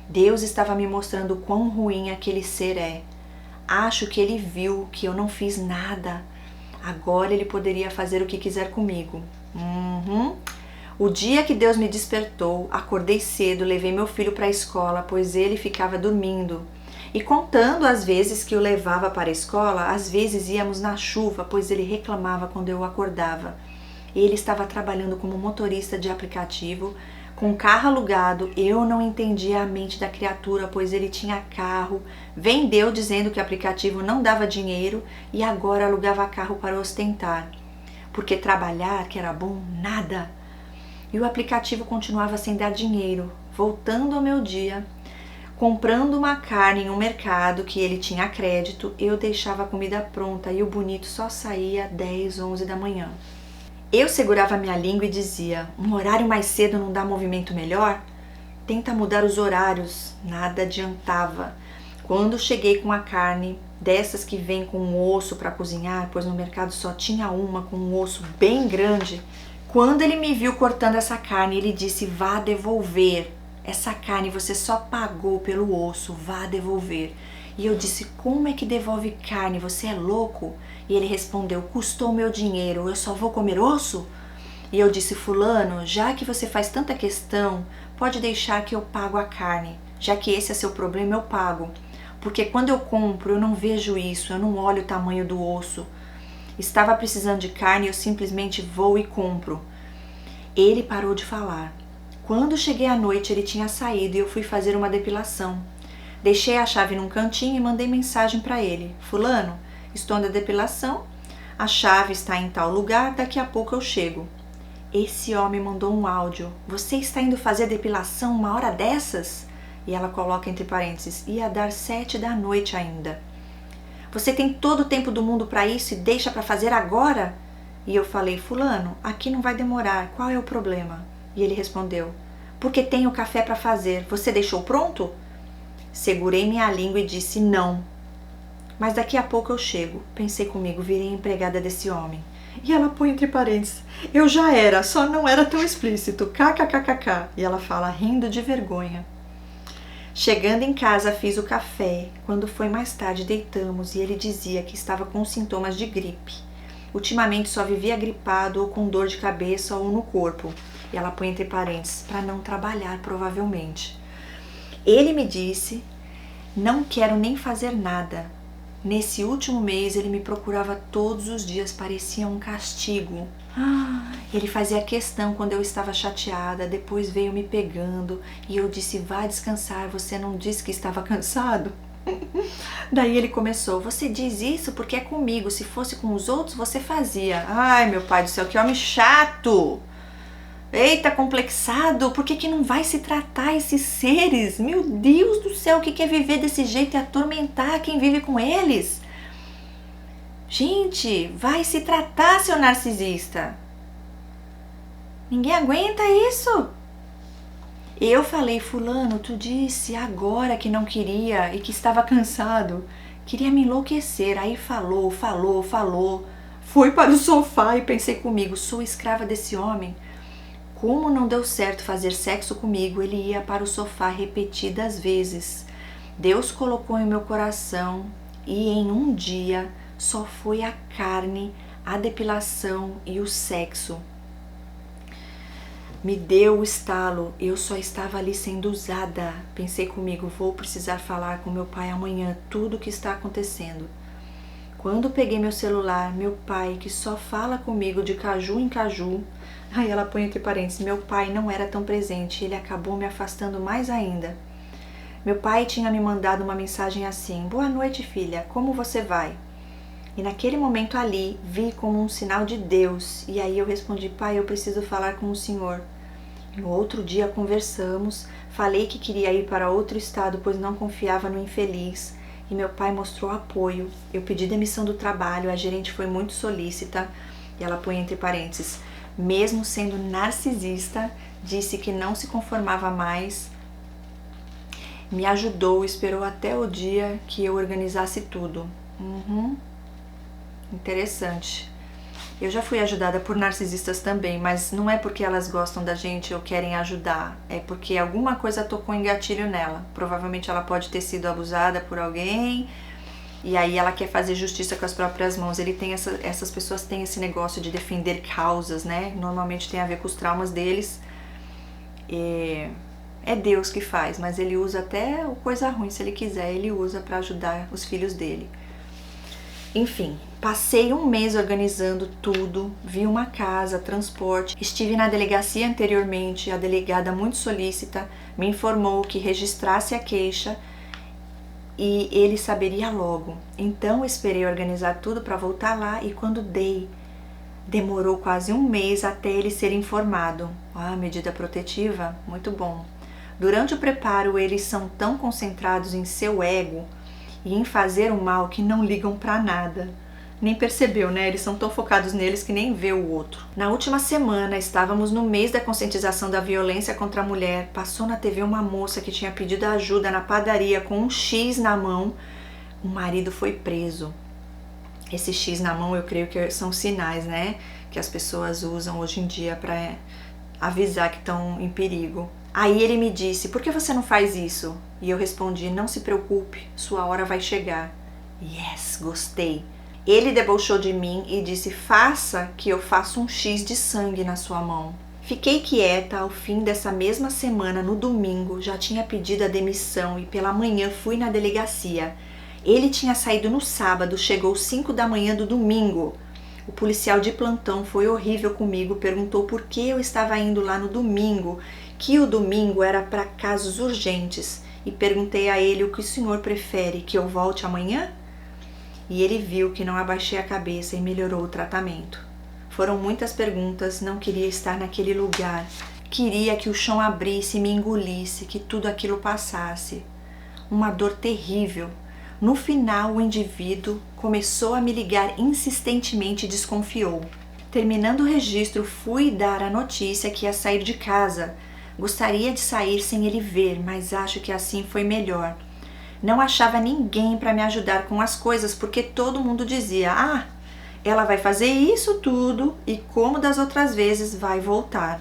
Deus estava me mostrando quão ruim aquele ser é. Acho que ele viu que eu não fiz nada. Agora ele poderia fazer o que quiser comigo. O dia que Deus me despertou, acordei cedo, levei meu filho para a escola, pois ele ficava dormindo. E contando as vezes que o levava para a escola, às vezes íamos na chuva, pois ele reclamava quando eu acordava. Ele estava trabalhando como motorista de aplicativo, com carro alugado. Eu não entendia a mente da criatura, pois ele tinha carro, vendeu dizendo que o aplicativo não dava dinheiro e agora alugava carro para ostentar. Porque trabalhar, que era bom, nada. E o aplicativo continuava sem dar dinheiro. Voltando ao meu dia, comprando uma carne em um mercado que ele tinha crédito, eu deixava a comida pronta e o bonito só saía 10, 11 da manhã. Eu segurava minha língua e dizia: um horário mais cedo não dá movimento melhor? Tenta mudar os horários. Nada adiantava. Quando cheguei com a carne, dessas que vem com um osso para cozinhar, pois no mercado só tinha uma com um osso bem grande, quando ele me viu cortando essa carne, ele disse: vá devolver. Essa carne você só pagou pelo osso, vá devolver. E eu disse: como é que devolve carne? Você é louco? E ele respondeu: custou meu dinheiro, eu só vou comer osso? E eu disse: fulano, já que você faz tanta questão, pode deixar que eu pago a carne. Já que esse é seu problema, eu pago. Porque quando eu compro, eu não vejo isso, eu não olho o tamanho do osso. Estava precisando de carne, eu simplesmente vou e compro. Ele parou de falar. Quando cheguei à noite, ele tinha saído e eu fui fazer uma depilação. Deixei a chave num cantinho e mandei mensagem para ele: fulano, estou na depilação, a chave está em tal lugar, daqui a pouco eu chego. Esse homem mandou um áudio: você está indo fazer depilação uma hora dessas? E ela coloca entre parênteses: ia dar 7 da noite ainda. Você tem todo o tempo do mundo para isso e deixa para fazer agora? E eu falei: fulano, aqui não vai demorar, qual é o problema? E ele respondeu: porque tenho café para fazer, você deixou pronto? Segurei minha língua e disse: não. Mas daqui a pouco eu chego. Pensei comigo, virei empregada desse homem. E ela põe entre parênteses, eu já era, só não era tão explícito, kkkk. E ela fala, rindo de vergonha. Chegando em casa, fiz o café. Quando foi mais tarde, deitamos e ele dizia que estava com sintomas de gripe. Ultimamente só vivia gripado ou com dor de cabeça ou no corpo. E ela põe entre parênteses, para não trabalhar, provavelmente. Ele me disse, não quero nem fazer nada. Nesse último mês, ele me procurava todos os dias, parecia um castigo. Ele fazia questão quando eu estava chateada, depois veio me pegando e eu disse, vá descansar, você não disse que estava cansado? Daí ele começou, você diz isso porque é comigo, se fosse com os outros você fazia. Ai, meu pai do céu, que homem chato! Eita, complexado, por que não vai se tratar esses seres? Meu Deus do céu, o que é viver desse jeito e atormentar quem vive com eles? Gente, vai se tratar, seu narcisista. Ninguém aguenta isso. Eu falei, fulano, tu disse agora que não queria e que estava cansado. Queria me enlouquecer. Aí falou. Fui para o sofá e pensei comigo, sou escrava desse homem. Como não deu certo fazer sexo comigo, ele ia para o sofá repetidas vezes. Deus colocou em meu coração e em um dia só foi a carne, a depilação e o sexo. Me deu o estalo, eu só estava ali sendo usada. Pensei comigo, vou precisar falar com meu pai amanhã tudo o que está acontecendo. Quando peguei meu celular, meu pai, que só fala comigo de caju em caju, aí ela põe entre parênteses, meu pai não era tão presente, ele acabou me afastando mais ainda. Meu pai tinha me mandado uma mensagem assim, boa noite filha, como você vai? E naquele momento ali, vi como um sinal de Deus, e aí eu respondi, pai, eu preciso falar com o senhor. No outro dia conversamos, falei que queria ir para outro estado, pois não confiava no infeliz, e meu pai mostrou apoio. Eu pedi demissão do trabalho, a gerente foi muito solícita, e ela põe entre parênteses, mesmo sendo narcisista, disse que não se conformava mais, me ajudou, esperou até o dia que eu organizasse tudo. Interessante. Eu já fui ajudada por narcisistas também, mas não é porque elas gostam da gente ou querem ajudar, é porque alguma coisa tocou em gatilho nela. Provavelmente ela pode ter sido abusada por alguém e aí ela quer fazer justiça com as próprias mãos. Essas pessoas têm esse negócio de defender causas, né? Normalmente tem a ver com os traumas deles. É Deus que faz, mas ele usa até coisa ruim, se ele quiser, ele usa para ajudar os filhos dele. Enfim, passei um mês organizando tudo, vi uma casa, transporte, estive na delegacia anteriormente, a delegada muito solícita me informou que registrasse a queixa e ele saberia logo. Então esperei organizar tudo para voltar lá e quando demorou quase um mês até ele ser informado. Medida protetiva, muito bom. Durante o preparo eles são tão concentrados em seu ego e em fazer o mal que não ligam pra nada. Nem percebeu, né? Eles são tão focados neles que nem vê o outro. Na última semana, estávamos no mês da conscientização da violência contra a mulher. Passou na TV uma moça que tinha pedido ajuda na padaria com um X na mão. O marido foi preso. Esse X na mão eu creio que são sinais, né? Que as pessoas usam hoje em dia para avisar que estão em perigo. Aí ele me disse, por que você não faz isso? E eu respondi, não se preocupe, sua hora vai chegar. Yes, gostei. Ele debochou de mim e disse, faça que eu faça um X de sangue na sua mão. Fiquei quieta, ao fim dessa mesma semana, no domingo, já tinha pedido a demissão e pela manhã fui na delegacia. Ele tinha saído no sábado, chegou 5 da manhã do domingo. O policial de plantão foi horrível comigo, perguntou por que eu estava indo lá no domingo, que o domingo era para casos urgentes, e perguntei a ele o que o senhor prefere, que eu volte amanhã? E ele viu que não abaixei a cabeça e melhorou o tratamento. Foram muitas perguntas, não queria estar naquele lugar, queria que o chão abrisse e me engolisse, que tudo aquilo passasse. Uma dor terrível. No final, o indivíduo começou a me ligar insistentemente e desconfiou. Terminando o registro, fui dar a notícia que ia sair de casa. Gostaria de sair sem ele ver, mas acho que assim foi melhor. Não achava ninguém para me ajudar com as coisas, porque todo mundo dizia: ah, ela vai fazer isso tudo e, como das outras vezes, vai voltar.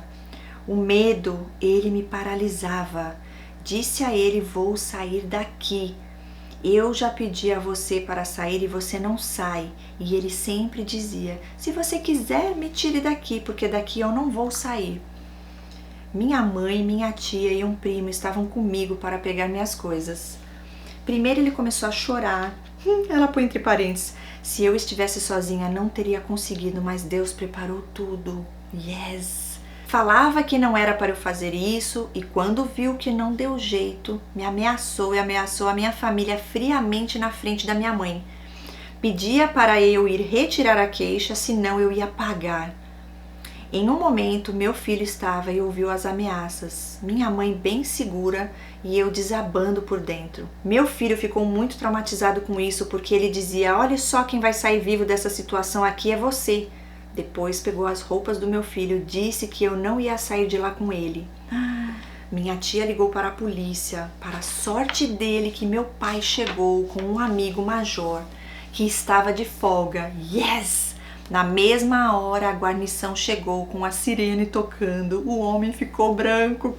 O medo, ele me paralisava. Disse a ele: vou sair daqui. Eu já pedi a você para sair e você não sai. E ele sempre dizia: se você quiser, me tire daqui, porque daqui eu não vou sair. Minha mãe, minha tia e um primo estavam comigo para pegar minhas coisas. Primeiro ele começou a chorar. Ela põe entre parênteses: se eu estivesse sozinha não teria conseguido, mas Deus preparou tudo. Yes! Falava que não era para eu fazer isso e quando viu que não deu jeito, me ameaçou e ameaçou a minha família friamente na frente da minha mãe. Pedia para eu ir retirar a queixa, senão eu ia pagar. Em um momento, meu filho estava e ouviu as ameaças. Minha mãe bem segura e eu desabando por dentro. Meu filho ficou muito traumatizado com isso porque ele dizia: olha só, quem vai sair vivo dessa situação aqui é você. Depois pegou as roupas do meu filho, disse que eu não ia sair de lá com ele. Minha tia ligou para a polícia. Para a sorte dele que meu pai chegou com um amigo major que estava de folga. Yes! Na mesma hora a guarnição chegou com a sirene tocando. O homem ficou branco.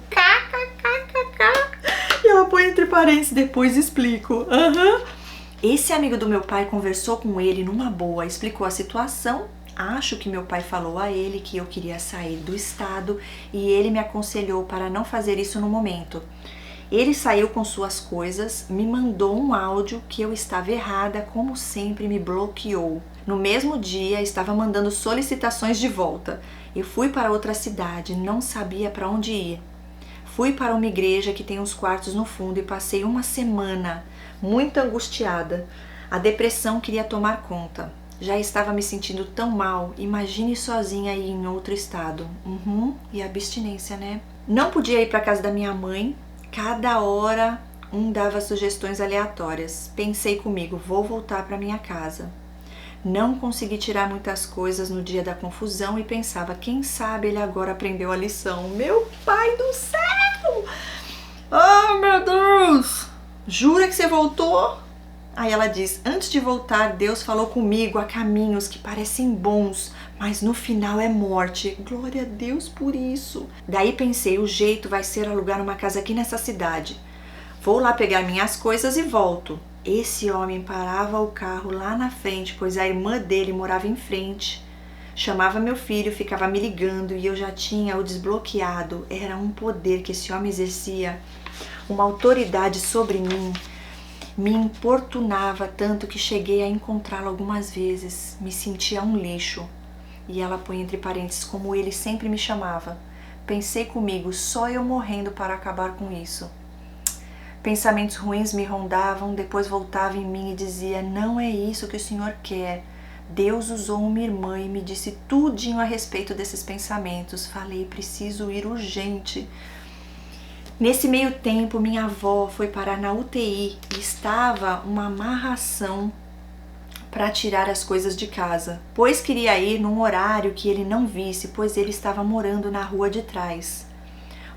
E ela põe entre parênteses, depois explico. Esse amigo do meu pai conversou com ele numa boa, explicou a situação. Acho que meu pai falou a ele que eu queria sair do estado e ele me aconselhou para não fazer isso no momento. Ele saiu com suas coisas, me mandou um áudio que eu estava errada, como sempre me bloqueou. No mesmo dia estava mandando solicitações de volta. Eu fui para outra cidade, não sabia para onde ir. Fui para uma igreja que tem uns quartos no fundo e passei uma semana muito angustiada. A depressão queria tomar conta. Já estava me sentindo tão mal, imagine sozinha aí em outro estado. E abstinência, né? Não podia ir para casa da minha mãe, cada hora dava sugestões aleatórias. Pensei comigo: vou voltar para minha casa. Não consegui tirar muitas coisas no dia da confusão e pensava: quem sabe ele agora aprendeu a lição. Meu pai do céu! Oh, meu Deus! Jura que você voltou? Aí ela diz: antes de voltar, Deus falou comigo há caminhos que parecem bons, mas no final é morte. Glória a Deus por isso. Daí pensei: o jeito vai ser alugar uma casa aqui nessa cidade. Vou lá pegar minhas coisas e volto. Esse homem parava o carro lá na frente, pois a irmã dele morava em frente. Chamava meu filho, ficava me ligando e eu já tinha o desbloqueado. Era um poder que esse homem exercia, uma autoridade sobre mim. Me importunava tanto que cheguei a encontrá-lo algumas vezes. Me sentia um lixo. E ela põe entre parênteses: como ele sempre me chamava. Pensei comigo: só eu morrendo para acabar com isso. Pensamentos ruins me rondavam, depois voltava em mim e dizia: não é isso que o Senhor quer. Deus usou uma irmã e me disse tudinho a respeito desses pensamentos. Falei: preciso ir urgente. Nesse meio tempo, minha avó foi parar na UTI e estava uma amarração para tirar as coisas de casa, pois queria ir num horário que ele não visse, pois ele estava morando na rua de trás.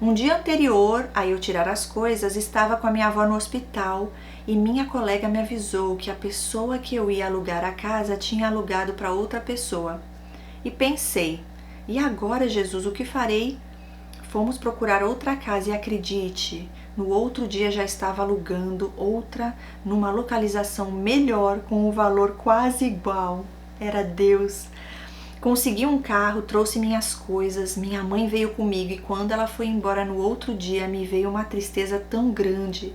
Um dia anterior a eu tirar as coisas, estava com a minha avó no hospital e minha colega me avisou que a pessoa que eu ia alugar a casa tinha alugado para outra pessoa. E pensei: e agora, Jesus, o que farei? Fomos procurar outra casa e acredite, no outro dia já estava alugando outra numa localização melhor com um valor quase igual. Era Deus. Consegui um carro, trouxe minhas coisas, minha mãe veio comigo e quando ela foi embora no outro dia me veio uma tristeza tão grande.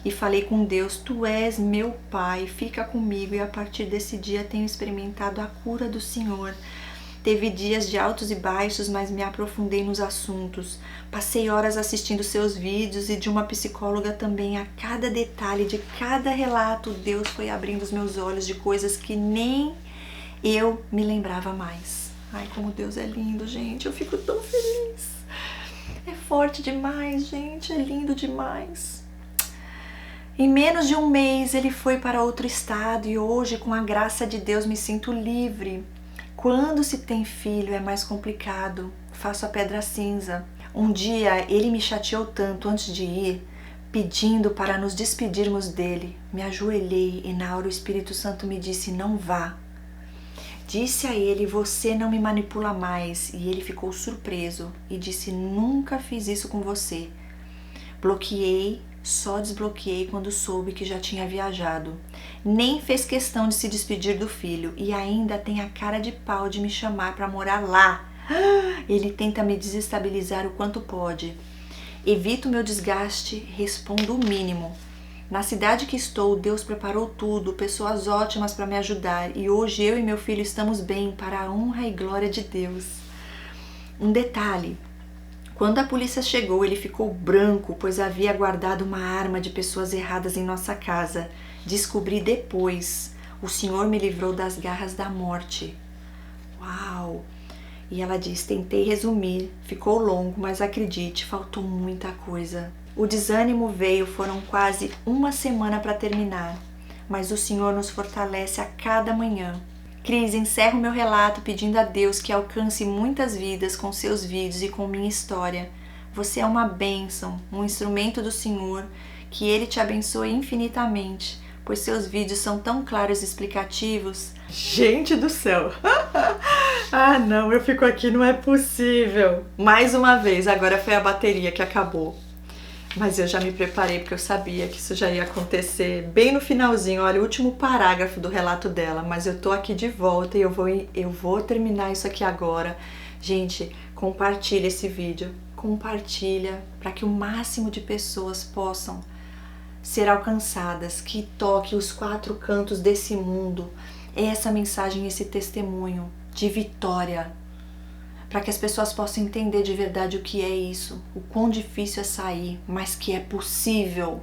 E falei com Deus: tu és meu pai, fica comigo, e a partir desse dia tenho experimentado a cura do Senhor. Teve dias de altos e baixos, mas me aprofundei nos assuntos. Passei horas assistindo seus vídeos e de uma psicóloga também. A cada detalhe de cada relato, Deus foi abrindo os meus olhos de coisas que nem eu me lembrava mais. Ai, como Deus é lindo, gente. Eu fico tão feliz. É forte demais, gente. É lindo demais. Em menos de um mês, ele foi para outro estado e hoje, com a graça de Deus, me sinto livre. Quando se tem filho é mais complicado, faço a pedra cinza. Um dia ele me chateou tanto antes de ir, pedindo para nos despedirmos dele. Me ajoelhei e na hora o Espírito Santo me disse: não vá. Disse a ele: você não me manipula mais. E ele ficou surpreso e disse: nunca fiz isso com você. Bloqueei, só desbloqueei quando soube que já tinha viajado. Nem fez questão de se despedir do filho e ainda tem a cara de pau de me chamar para morar lá. Ele tenta me desestabilizar o quanto pode. Evito meu desgaste, respondo o mínimo. Na cidade que estou, Deus preparou tudo, pessoas ótimas para me ajudar e hoje eu e meu filho estamos bem para a honra e glória de Deus. Um detalhe, quando a polícia chegou, ele ficou branco, pois havia guardado uma arma de pessoas erradas em nossa casa. Descobri depois, o Senhor me livrou das garras da morte. Uau! E ela diz: tentei resumir, ficou longo, mas acredite, faltou muita coisa. O desânimo veio, foram quase uma semana para terminar, mas o Senhor nos fortalece a cada manhã. Cris, encerro meu relato pedindo a Deus que alcance muitas vidas com seus vídeos e com minha história. Você é uma bênção, um instrumento do Senhor, que Ele te abençoe infinitamente, pois seus vídeos são tão claros e explicativos. Gente do céu! Ah não, eu fico aqui, não é possível. Mais uma vez, agora foi a bateria que acabou. Mas eu já me preparei porque eu sabia que isso já ia acontecer bem no finalzinho. Olha, o último parágrafo do relato dela. Mas eu tô aqui de volta e eu vou terminar isso aqui agora. Gente, compartilha esse vídeo. Compartilha para que o máximo de pessoas possam ser alcançadas. Que toque os 4 cantos desse mundo. Essa mensagem, esse testemunho de vitória, para que as pessoas possam entender de verdade o que é isso, o quão difícil é sair, mas que é possível.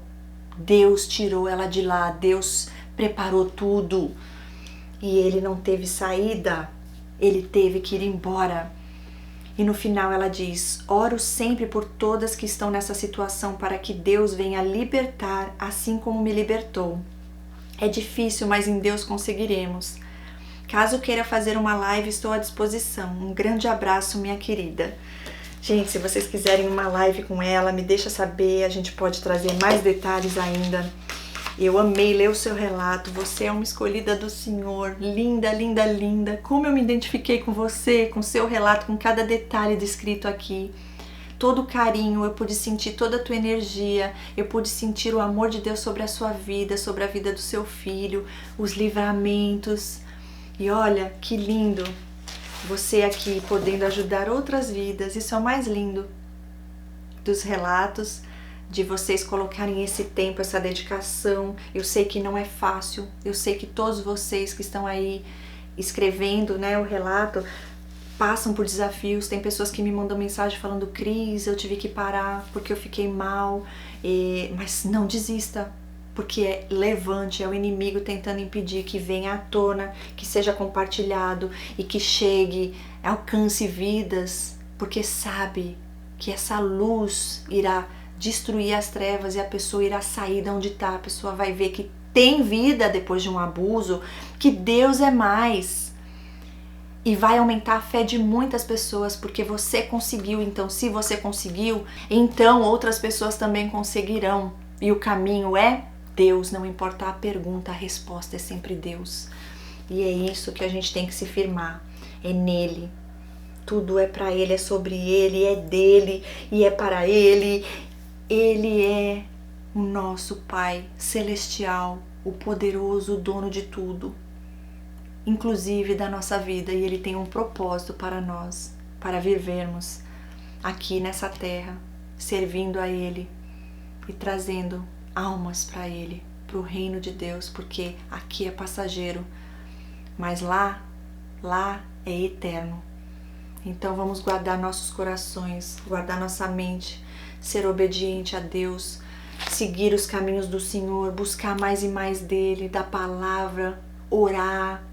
Deus tirou ela de lá, Deus preparou tudo e ele não teve saída, ele teve que ir embora. E no final ela diz: oro sempre por todas que estão nessa situação para que Deus venha libertar assim como me libertou. É difícil, mas em Deus conseguiremos. Caso queira fazer uma live, estou à disposição. Um grande abraço, minha querida. Gente, se vocês quiserem uma live com ela, me deixa saber, a gente pode trazer mais detalhes ainda. Eu amei ler o seu relato, você é uma escolhida do Senhor, linda, linda, linda. Como eu me identifiquei com você, com seu relato, com cada detalhe descrito aqui. Todo o carinho, eu pude sentir toda a tua energia, eu pude sentir o amor de Deus sobre a sua vida, sobre a vida do seu filho, os livramentos. E olha, que lindo você aqui podendo ajudar outras vidas. Isso é o mais lindo dos relatos, de vocês colocarem esse tempo, essa dedicação. Eu sei que não é fácil, eu sei que todos vocês que estão aí escrevendo, né, o relato, passam por desafios. Tem pessoas que me mandam mensagem falando: Cris, eu tive que parar porque eu fiquei mal. Mas não desista, porque é levante, é o inimigo tentando impedir que venha à tona, que seja compartilhado e que chegue, alcance vidas, porque sabe que essa luz irá destruir as trevas e a pessoa irá sair de onde está. A pessoa vai ver que tem vida depois de um abuso, que Deus é mais. E vai aumentar a fé de muitas pessoas, porque você conseguiu. Então, se você conseguiu, então outras pessoas também conseguirão. E o caminho é Deus, não importa a pergunta, a resposta é sempre Deus. E é isso que a gente tem que se firmar, é nele. Tudo é para ele, é sobre ele, é dele e é para ele. Ele é o nosso Pai celestial, o poderoso, o dono de tudo, inclusive da nossa vida, e ele tem um propósito para nós, para vivermos aqui nessa terra, servindo a ele e trazendo almas para ele, para o reino de Deus, porque aqui é passageiro, mas lá é eterno. Então vamos guardar nossos corações, guardar nossa mente, ser obediente a Deus, seguir os caminhos do Senhor, buscar mais e mais dele, da palavra, orar.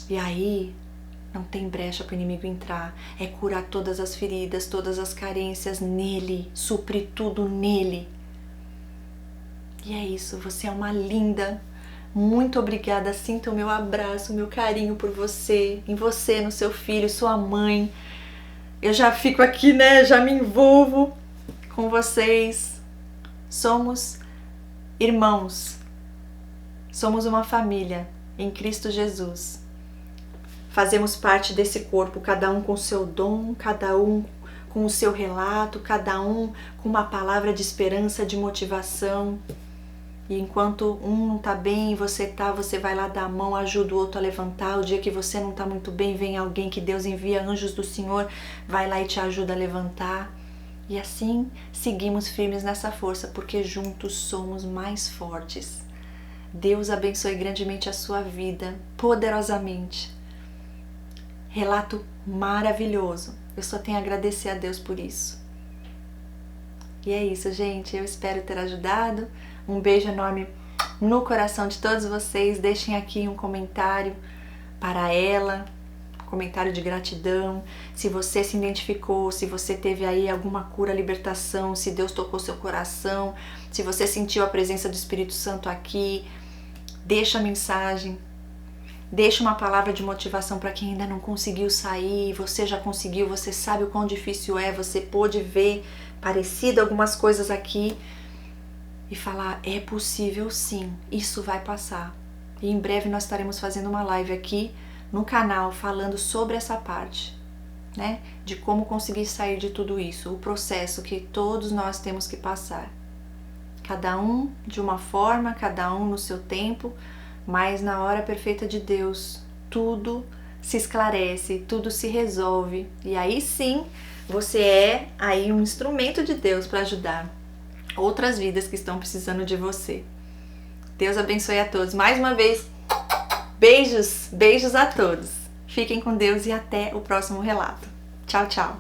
E aí não tem brecha para o inimigo entrar, é curar todas as feridas, todas as carências nele, suprir tudo nele. E é isso, você é uma linda. Muito obrigada, sinta o meu abraço, o meu carinho por você, em você, no seu filho, sua mãe. Eu já fico aqui, né, já me envolvo com vocês. Somos irmãos. Somos uma família em Cristo Jesus. Fazemos parte desse corpo, cada um com o seu dom, cada um com o seu relato, cada um com uma palavra de esperança, de motivação. E enquanto um não tá bem, você vai lá dar a mão, ajuda o outro a levantar. O dia que você não tá muito bem, vem alguém que Deus envia, anjos do Senhor, vai lá e te ajuda a levantar. E assim seguimos firmes nessa força, porque juntos somos mais fortes. Deus abençoe grandemente a sua vida, poderosamente. Relato maravilhoso. Eu só tenho a agradecer a Deus por isso. E é isso, gente. Eu espero ter ajudado. Um beijo enorme no coração de todos vocês. Deixem aqui um comentário para ela, um comentário de gratidão. Se você se identificou, se você teve aí alguma cura, libertação, se Deus tocou seu coração, se você sentiu a presença do Espírito Santo aqui, deixa a mensagem. Deixa uma palavra de motivação para quem ainda não conseguiu sair, você já conseguiu, você sabe o quão difícil é, você pôde ver parecido algumas coisas aqui e falar, é possível sim, isso vai passar. E em breve nós estaremos fazendo uma live aqui no canal falando sobre essa parte, né? De como conseguir sair de tudo isso, o processo que todos nós temos que passar. Cada um de uma forma, cada um no seu tempo, mas na hora perfeita de Deus, tudo se esclarece, tudo se resolve. E aí sim, você é aí um instrumento de Deus para ajudar outras vidas que estão precisando de você. Deus abençoe a todos. Mais uma vez, beijos a todos. Fiquem com Deus e até o próximo relato. Tchau, tchau.